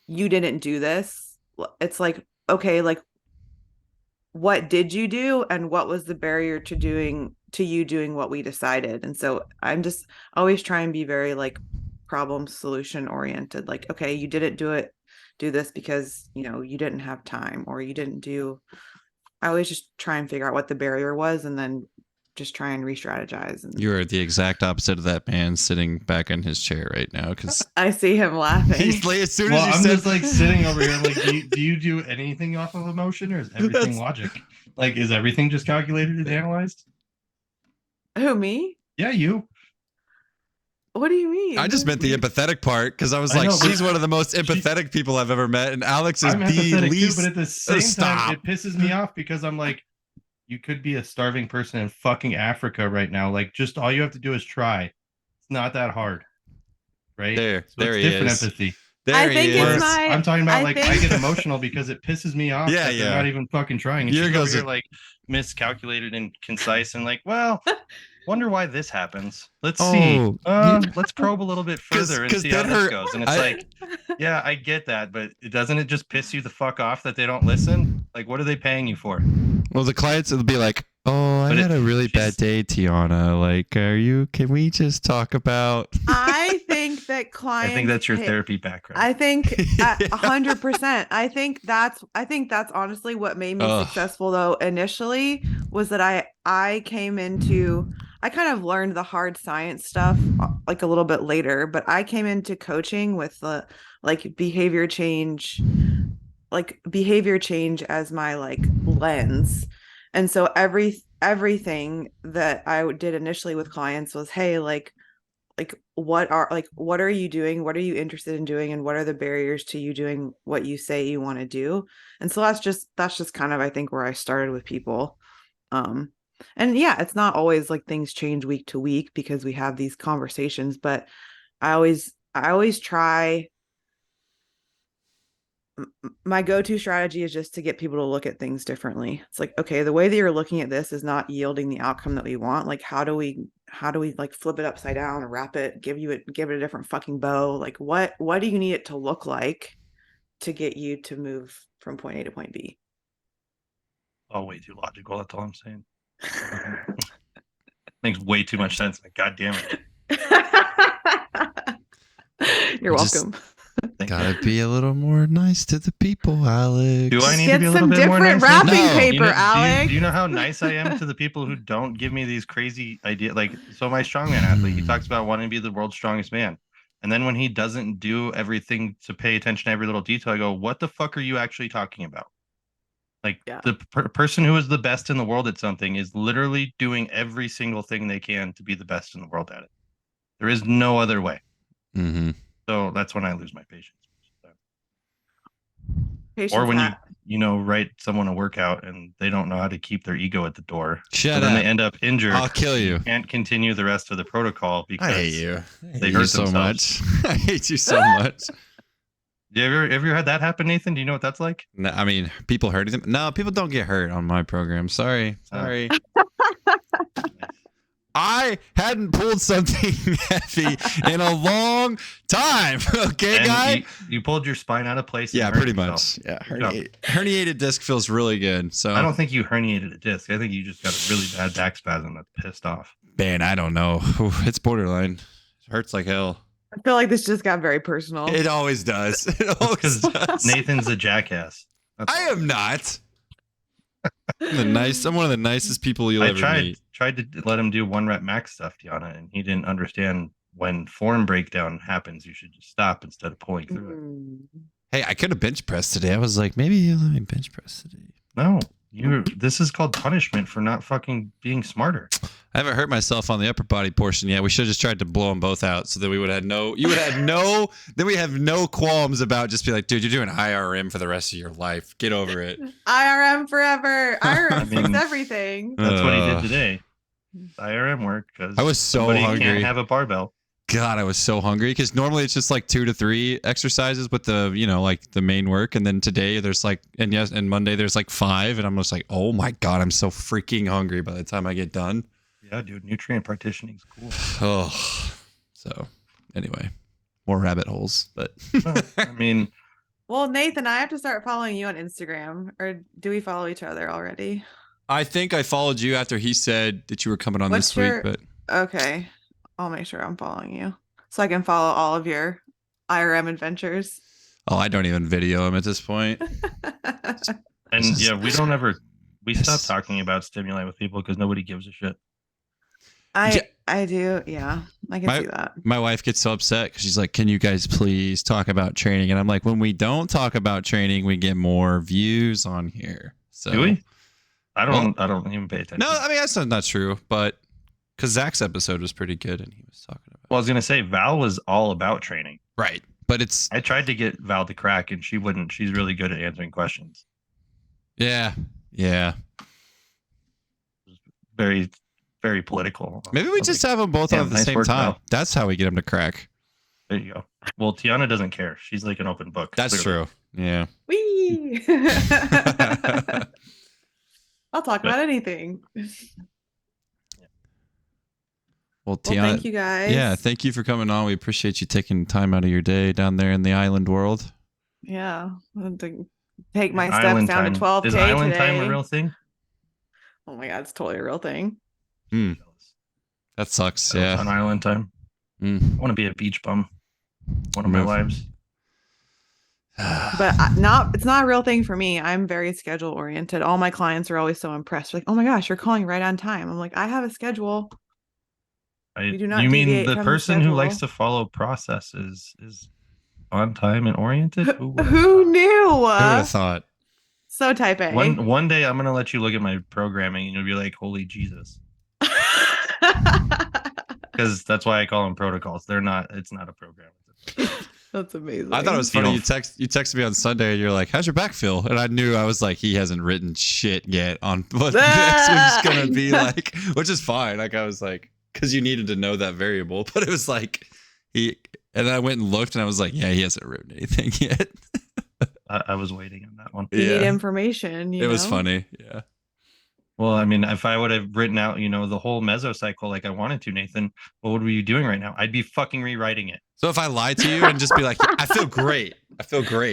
you didn't do this. It's like, okay, like, what did you do? And what was the barrier to you doing what we decided? And so I'm just always trying to be very like problem solution oriented. Like, okay, you didn't do this because, you didn't have time, or you didn't do, I always just try and figure out what the barrier was and then just try and re-strategize. And You're the exact opposite of that man sitting back in his chair right now, because I see him laughing. he's like, as soon Well, as you I'm said, just like sitting over here. Like, do you do anything off of emotion, or is everything That's- logic? Like, is everything just calculated and analyzed? Who, me? Yeah, you. What do you mean? I just meant the empathetic part, because I was I like, know, but she's one of the most empathetic people I've ever met, and Alex is I'm the empathetic least. too, but at the same Stop. time, it pisses me off because I'm like, you could be a starving person in fucking Africa right now. Like, just all you have to do is try. It's not that hard, right? There So he it's different is. empathy. There I he think is. it's my- I'm talking about I like I think- get emotional because it pisses me off. Yeah, that yeah. They're not even fucking trying. And Here she's goes over here a- like miscalculated and concise and like, well, wonder why this happens. Let's see. Oh, Let's probe a little bit 'Cause- further and 'cause see how then this her- goes. And it's I- like, yeah, I get that, but doesn't it just piss you the fuck off that they don't listen? Like, what are they paying you for? Well, the clients will be like, "Oh, I But had a really bad she's- day, Tiana. Like, can we just talk about?" I think that I clients. think that's your pay- therapy background. I think 100%. I think that's honestly what made me Ugh. successful though initially, was that I came into, I kind of learned the hard science stuff like a little bit later, but I came into coaching with the like behavior change as my like lens. And so everything that I did initially with clients was, hey, like what are you doing, what are you interested in doing, and what are the barriers to you doing what you say you want to do? And so that's just kind of, I think, where I started with people. And yeah, it's not always like things change week to week because we have these conversations, but I always try, my go-to strategy is just to get people to look at things differently. It's like, okay, the way that you're looking at this is not yielding the outcome that we want. Like, how do we like flip it upside down and wrap it, give it a different fucking bow? Like, what do you need it to look like to get you to move from point A to point B? all way too logical. That's all I'm saying. Makes way too much sense. Like, God damn it. You're Just- welcome. Thank Gotta you. be a little more nice to the people, Alex. Do I need to Get be a little some bit more different nice? wrapping No. paper, Do Alex. you know how nice I am to the people who don't give me these crazy ideas? Like, so my strongman athlete, he talks about wanting to be the world's strongest man. And then when he doesn't do everything to pay attention to every little detail, I go, what the fuck are you actually talking about? Like, Yeah. the person who is the best in the world at something is literally doing every single thing they can to be the best in the world at it. There is no other way. Mm-hmm. So that's when I lose my patience. Patience Or when hat. you write someone a workout and they don't know how to keep their ego at the door. Shut So then up. they end up injured. I'll kill you. Can't continue the rest of the protocol because I hate you. I hate they you hurt so themselves. much. I hate you so much. Have you had that happen, Nathan? Do you know what that's like? No, I mean, people hurting them. No, people don't get hurt on my program. Sorry. I hadn't pulled something heavy in a long time. Okay, And guy? you pulled your spine out of place. And Yeah, hurt pretty yourself. much. Yeah, Good herniated disc feels really good. So I don't think you herniated a disc. I think you just got a really bad back spasm that's pissed off. man, I don't know. It's borderline. It hurts like hell. I feel like this just got very personal. It always does. It always Because does. Nathan's a jackass. That's I all. am not. I'm one of the nicest people you'll I ever meet. tried to let him do 1 rep max stuff, Tiana, and he didn't understand when form breakdown happens. You should just stop instead of pulling through it. Mm. Hey, I could have bench pressed today. I was like, maybe you let me bench press today. No, this is called punishment for not fucking being smarter. I haven't hurt myself on the upper body portion yet. We should have just tried to blow them both out so that we would have then we have no qualms about just be like, dude, you're doing IRM for the rest of your life. Get over it. IRM forever. IRM mean, fixes everything. That's what he Uh, did today. IRM work because I was so somebody hungry. can't have a barbell. God, I was so hungry because normally it's just like 2 to 3 exercises with the, like the main work. And then today there's like, and Monday there's like 5. And I'm just like, oh my God, I'm so freaking hungry by the time I get done. Yeah, dude, nutrient partitioning is cool. Oh, so anyway, more rabbit holes, but I mean, Well, Nathan, I have to start following you on Instagram, or do we follow each other already? I think I followed you after he said that you were coming on What's this your- week, but Okay. I'll make sure I'm following you so I can follow all of your IRM adventures. oh, I don't even video him at this point. and This is- yeah, we this- stopped talking about stimuli with people because nobody gives a shit. I do. Yeah, I can see that. My wife gets so upset because she's like, "Can you guys please talk about training?" And I'm like, "When we don't talk about training, we get more views on here." So Do we? I don't even pay attention. No, I mean that's not true, but because Zach's episode was pretty good and he was talking about Well, I was gonna say Val was all about training. right, but it's I tried to get Val to crack, and she wouldn't. She's really good at answering questions. yeah. Very, very political. Maybe we I was just like, have them both yeah, on at the nice same work, time. Val. That's how we get them to crack. There you go. Well, Tiana doesn't care. She's like an open book. That's clearly. true. Yeah. Whee! I'll talk about anything. Well, Well, Tiana, thank you guys. yeah, thank you for coming on. We appreciate you taking time out of your day down there in the island world. Yeah. I had to take my Is steps island down time- to 12K Is island today. time a real thing? Oh my God, it's totally a real thing. That sucks. On Yeah. island time. Mm. I want to be a beach bum. One of my Move. lives. But it's not a real thing for me. I'm very schedule oriented. All my clients are always so impressed. Like, oh my gosh, you're calling right on time. I'm like, I have a schedule. We do not You mean deviate the from the person who likes schedule. to follow processes is on time and oriented? Who would've Who thought? knew? Who would have thought? So type A. One day I'm gonna let you look at my programming and you'll be like, holy Jesus. Because that's why I call them protocols. It's not a program. That's amazing. I thought it was You funny. don't- You texted me on Sunday and you're like, "How's your back feel?" And I knew I was like, he hasn't written shit yet on what next week's gonna be like, which is fine. Like I was like, because you needed to know that variable, but it was like and I went and looked and I was like, yeah, he hasn't written anything yet. I was waiting on that one. You need information. It was funny. Yeah. Well, I mean, if I would have written out, the whole mesocycle like I wanted to, Nathan, what would we be doing right now? I'd be fucking rewriting it. So if I lie to you and just be like, I feel great.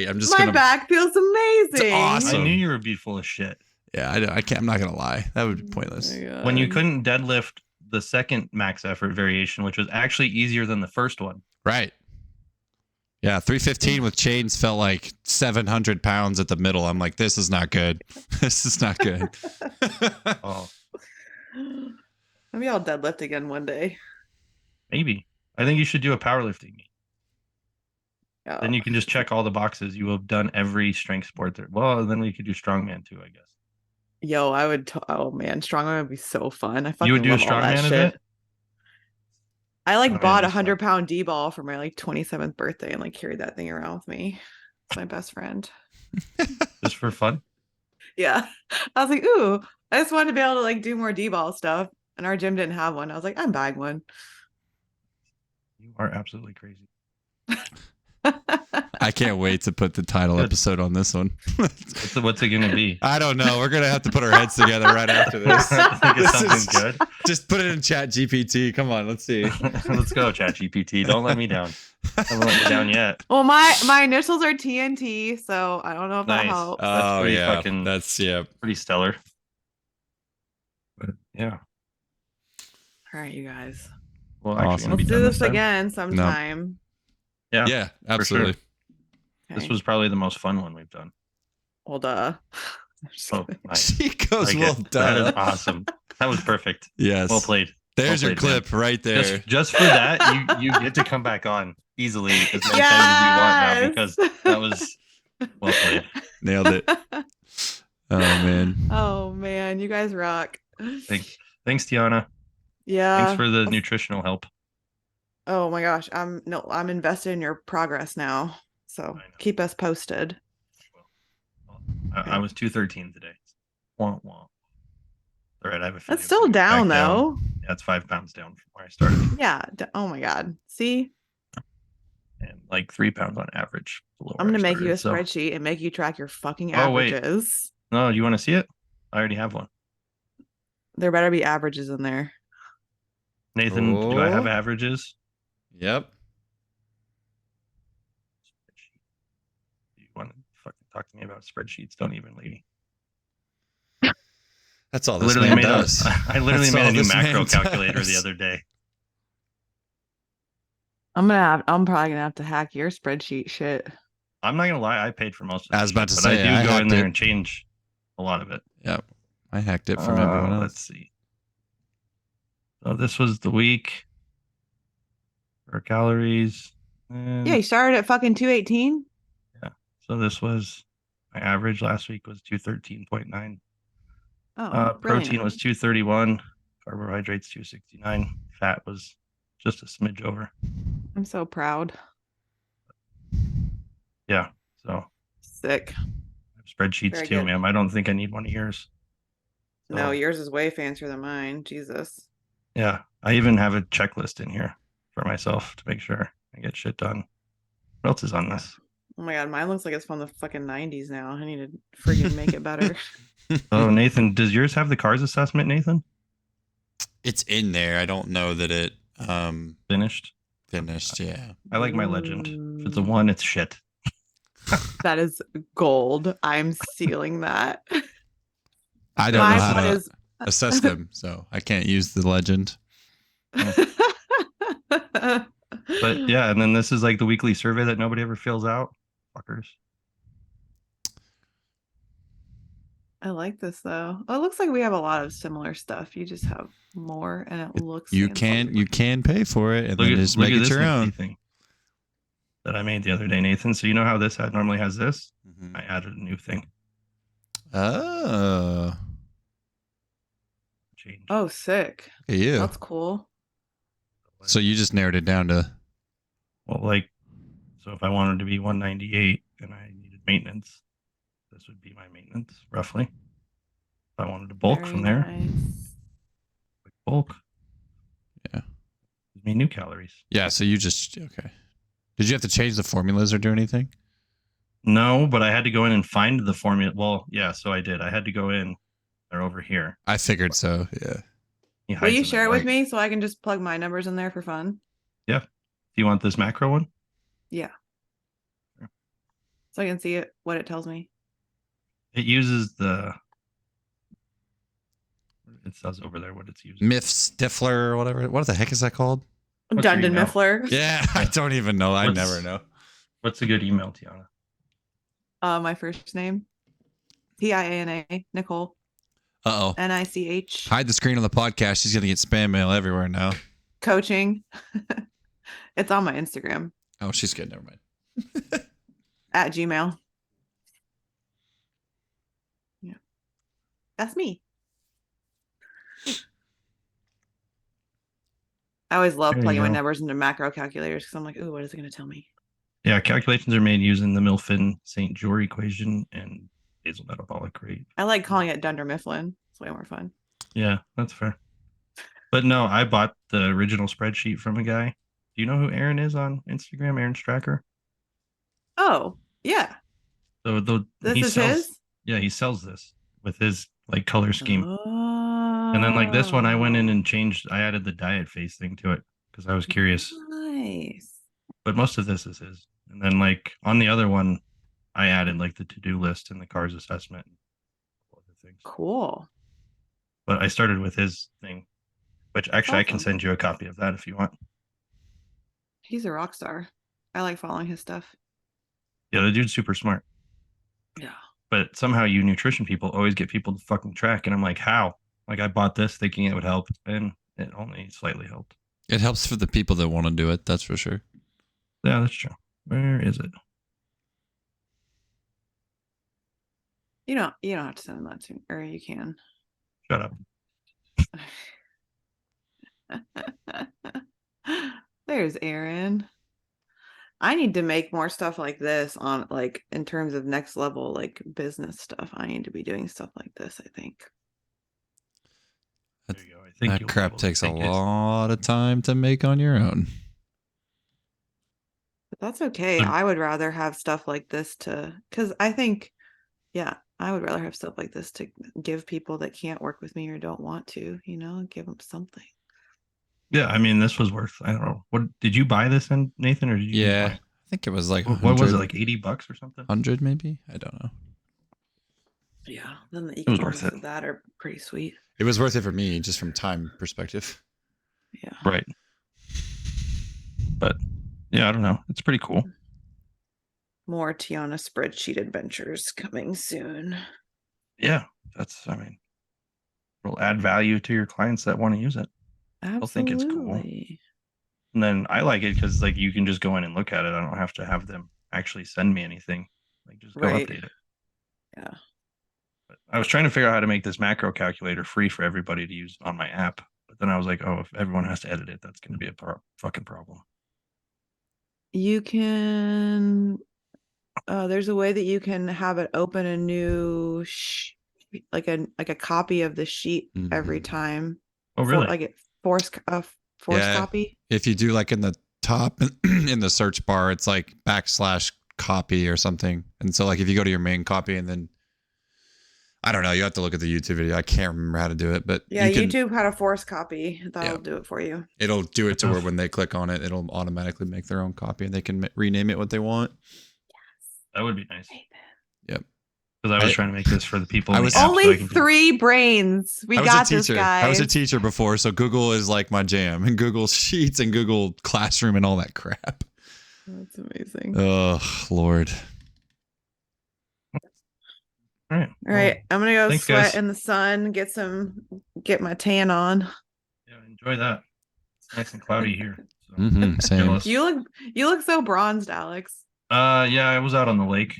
I'm just My gonna back feels amazing. It's awesome. I knew you would be full of shit. Yeah, I can't. I'm not gonna lie. That would be pointless. Oh my When you God. couldn't deadlift the second max effort variation, which was actually easier than the first one. Right. Yeah, 315 with chains felt like 700 pounds at the middle. I'm like, this is not good. This is not good. Oh, Maybe I'll deadlift again one day. maybe. I think you should do a powerlifting meet. Oh. Then you can just check all the boxes. You will have done every strength sport there. Well, then we could do strongman too, I guess. Yo, I would. Oh man, strongman would be so fun. I You would fucking do a love all that strongman shit. event? I like Oh, man, bought a that's fun. 100-pound D-ball for my like 27th birthday and like carried that thing around with me. It's my best friend. Just for fun? Yeah. I was like, ooh, I just wanted to be able to like do more D-ball stuff. And our gym didn't have one. I was like, I'm buying one. You are absolutely crazy. I can't wait to put the title Good. episode on this one. What's it going to be? I don't know. We're gonna have to put our heads together right after this. Think it's This is- something good. Just put it in Chat GPT. Come on, let's see. Let's go, ChatGPT. Don't let me down. I haven't let you down yet. Well, my initials are TNT, so I don't know if that Nice. helps. Oh pretty yeah, fucking- that's yeah. Pretty stellar. But yeah. All right, you guys. Well, Awesome. actually, gonna Let's be do done this time. again sometime. Yeah. Yeah, absolutely. This Okay. was probably the most fun one we've done. Well, duh. I'm just Oh, kidding. nice. She goes, Like well it. done. That is awesome. That was perfect. Yes. Well played. There's Well your played, man. clip right there. Just for that, you get to come back on easily as many times as you want now because that was well played. Nailed it. Oh man. Oh man, you guys rock. Thanks, Tiana. Yeah. Thanks for the nutritional help. Oh my gosh, I'm invested in your progress now. So know. keep us posted. I was 213 today. Wah, wah. All right, I have a feeling That's it's still gonna go back down though. Yeah, it's 5 pounds down from where I started, Yeah. Oh my God. See, and like 3 pounds on average. below I'm where gonna I make you a started, spreadsheet and make you track your fucking Oh, wait. averages. No, you want to see it? I already have one. There better be averages in there. Nathan, do I have Oh. averages? Yep. Do you want to fucking talk to me about spreadsheets? Don't even, lady. That's all I this literally man made does. I literally That's made all a new this macro man calculator does. the other day. I'm probably gonna have to hack your spreadsheet shit. I'm not gonna lie, I paid for most of it. I was about to but say, I do I go in hacked there it. and change a lot of it. Yep. I hacked it from everyone else. Let's see. So this was the week for calories. And Yeah, you started at fucking 218. so this was my average last week was 213.9. Oh, Protein brilliant. was 231, carbohydrates 269, fat was just a smidge over. I'm so proud. Yeah, so Sick. I have spreadsheets Very too, good. ma'am. I don't think I need one of yours. No, So, yours is way fancier than mine. Jesus. yeah, I even have a checklist in here for myself to make sure I get shit done. What else is on this? Oh my God, mine looks like it's from the fucking 90s now. I need to freaking make it better. Oh, Nathan, does yours have the cars assessment, Nathan? It's in there. I don't know that it Finished? finished. Yeah. I like my legend. If it's a 1, it's shit. That is gold. I'm sealing that. I don't know Mine how to is assess them, so I can't use the legend. But yeah, and then this is like the weekly survey that nobody ever fills out. Fuckers. I like this though. Oh, it looks like we have a lot of similar stuff. You just have more, and it looks. You fancy. can pay for it and Look then at, just look make at it this your nifty own. thing that I made the other day, Nathan. So you know how this normally has this? Mhm. I added a new thing. Oh, Change. Oh, sick. look at you. That's cool. So you just narrowed it down to Well, like, so if I wanted to be 198 and I needed maintenance, this would be my maintenance, roughly. If I wanted to bulk Very from there, nice. quick bulk. Yeah. Gives me new calories. yeah. So you just okay. Did you have to change the formulas or do anything? No, but I had to go in and find the formula. Well, yeah, so I did. I had to go in. They're over here. I figured so. Yeah. He Will hides you them share at it with night. me so I can just plug my numbers in there for fun? Do you want this macro one? Yeah. Sure. So I can see it, what it tells me. It uses the It says over there what it's used. Miff Stifler or whatever. What the heck is that called? What's your Dundon email? Miffler. Yeah, I don't even know. I What's- never know. What's a good email, Tiana? My first name, Tiana Nicole Uh-oh. NICH Hide the screen on the podcast. She's going to get spam mail everywhere now. coaching. It's on my Instagram Oh, she's good. Never mind. at Gmail. Yeah, that's me. I always love There you plugging my go. numbers into macro calculators because I'm like, ooh, what is it going to tell me? Yeah, calculations are made using the Milfin-St. Jour equation and basal metabolic rate. I like calling it Dunder Mifflin. It's way more fun. Yeah, that's fair. But no, I bought the original spreadsheet from a guy. Do you know who Aaron is on Instagram? Aaron Stracker. Oh, yeah. So This he is sells, his? Yeah, he sells this with his like color scheme. Oh. And then like this one, I went in and changed. I added the diet phase thing to it because I was curious. Nice. But most of this is his. And then like on the other one, I added like the to-do list and the cars assessment and other things. Cool. But I started with his thing, which actually I can Awesome. send you a copy of that if you want. He's a rock star. I like following his stuff. Yeah, the dude's super smart. Yeah. But somehow you nutrition people always get people to fucking track. And I'm like, how? Like I bought this thinking it would help, and it only slightly helped. It helps for the people that want to do it. That's for sure. Yeah, that's true. Where is it? You don't have to send that to me, or you can. Shut up. There's Aaron. I need to make more stuff like this on like in terms of next level like business stuff. I need to be doing stuff like this, I think. There you go. I think That you'll be crap able to takes a take it. lot of time to make on your own. But that's okay. So- I would rather have stuff like this because I think, yeah, I would rather have stuff like this to give people that can't work with me or don't want to, give them something. Yeah, I mean, this was worth. I don't know. What did you buy this in, Nathan, or did you? Yeah. buy- I think it was like What was it, like $80 or something? 100 maybe? I don't know. Yeah, then the was worth economics it. of that are pretty sweet. It was worth it for me just from time perspective. Yeah. Right. But yeah, I don't know. It's pretty cool. More Tiana spreadsheet adventures coming soon. Yeah, I mean, it'll add value to your clients that want to use it. Absolutely. think it's cool. And then I like it because like you can just go in and look at it. I don't have to have them actually send me anything. Like just go Right. update it. Yeah. But I was trying to figure out how to make this macro calculator free for everybody to use on my app. But then I was like, oh, if everyone has to edit it, that's going to be a fucking problem. You can there's a way that you can have it open a new like a copy of the sheet every Mhm. time. Oh, really? Like it force Yeah. copy. If you do like in the top in the search bar, it's like /copy or something. And so like if you go to your main copy and then I don't know, you have to look at the YouTube video. I can't remember how to do it, but Yeah, you can, YouTube had a force copy. That'll Yeah. do it for you. it'll do it to Enough. where when they click on it, it'll automatically make their own copy and they can rename it what they want. That would be nice. Yep. Because I was I- trying to make this for the people. I in the was- app so I Only can do- 3 brains. We I was got a this, teacher. guys. I was a teacher before, so Google is like my jam, and Google Sheets and Google Classroom and all that crap. That's amazing. Oh Lord. All right. All right, I'm gonna go thanks, sweat guys. in the sun, get my tan on. Yeah, enjoy that. It's nice and cloudy here. So. Mhm, same. Jealous. You look so bronzed, Alex. Yeah, I was out on the lake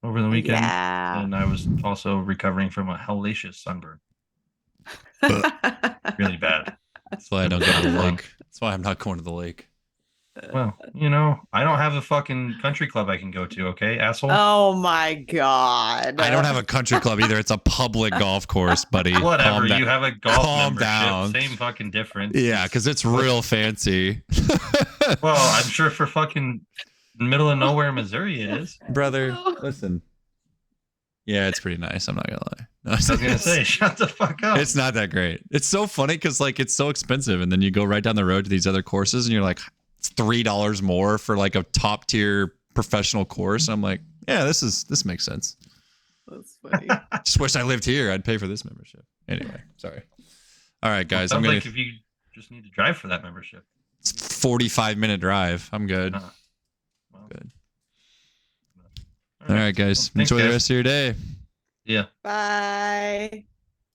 over the weekend, Yeah. and I was also recovering from a hellacious sunburn. Really bad. That's why I don't go to the lake. That's why I'm not going to the lake. Well, I don't have a fucking country club I can go to. Okay, asshole. Oh my god. I don't have a country club either. It's a public golf course, buddy. Whatever. Calm down. You have a golf Calm membership. down. Same fucking difference. Yeah, because it's real fancy. Well, I'm sure for fucking middle of nowhere, Missouri, it is. Brother, listen. Yeah, it's pretty nice. I'm not gonna lie. No, I was gonna say, shut the fuck up. it's not that great. It's so funny because like it's so expensive, and then you go right down the road to these other courses, and you're like, it's $3 more for like a top tier professional course. I'm like, yeah, this makes sense. That's funny. Just wish I lived here. I'd pay for this membership. Anyway, sorry. All right, guys. I'm Sounds gonna. like if you just need to drive for that membership. It's 45-minute drive. I'm good. Well, Good. All right, guys. Well, thanks, Enjoy the guys. rest of your day. Yeah. Bye.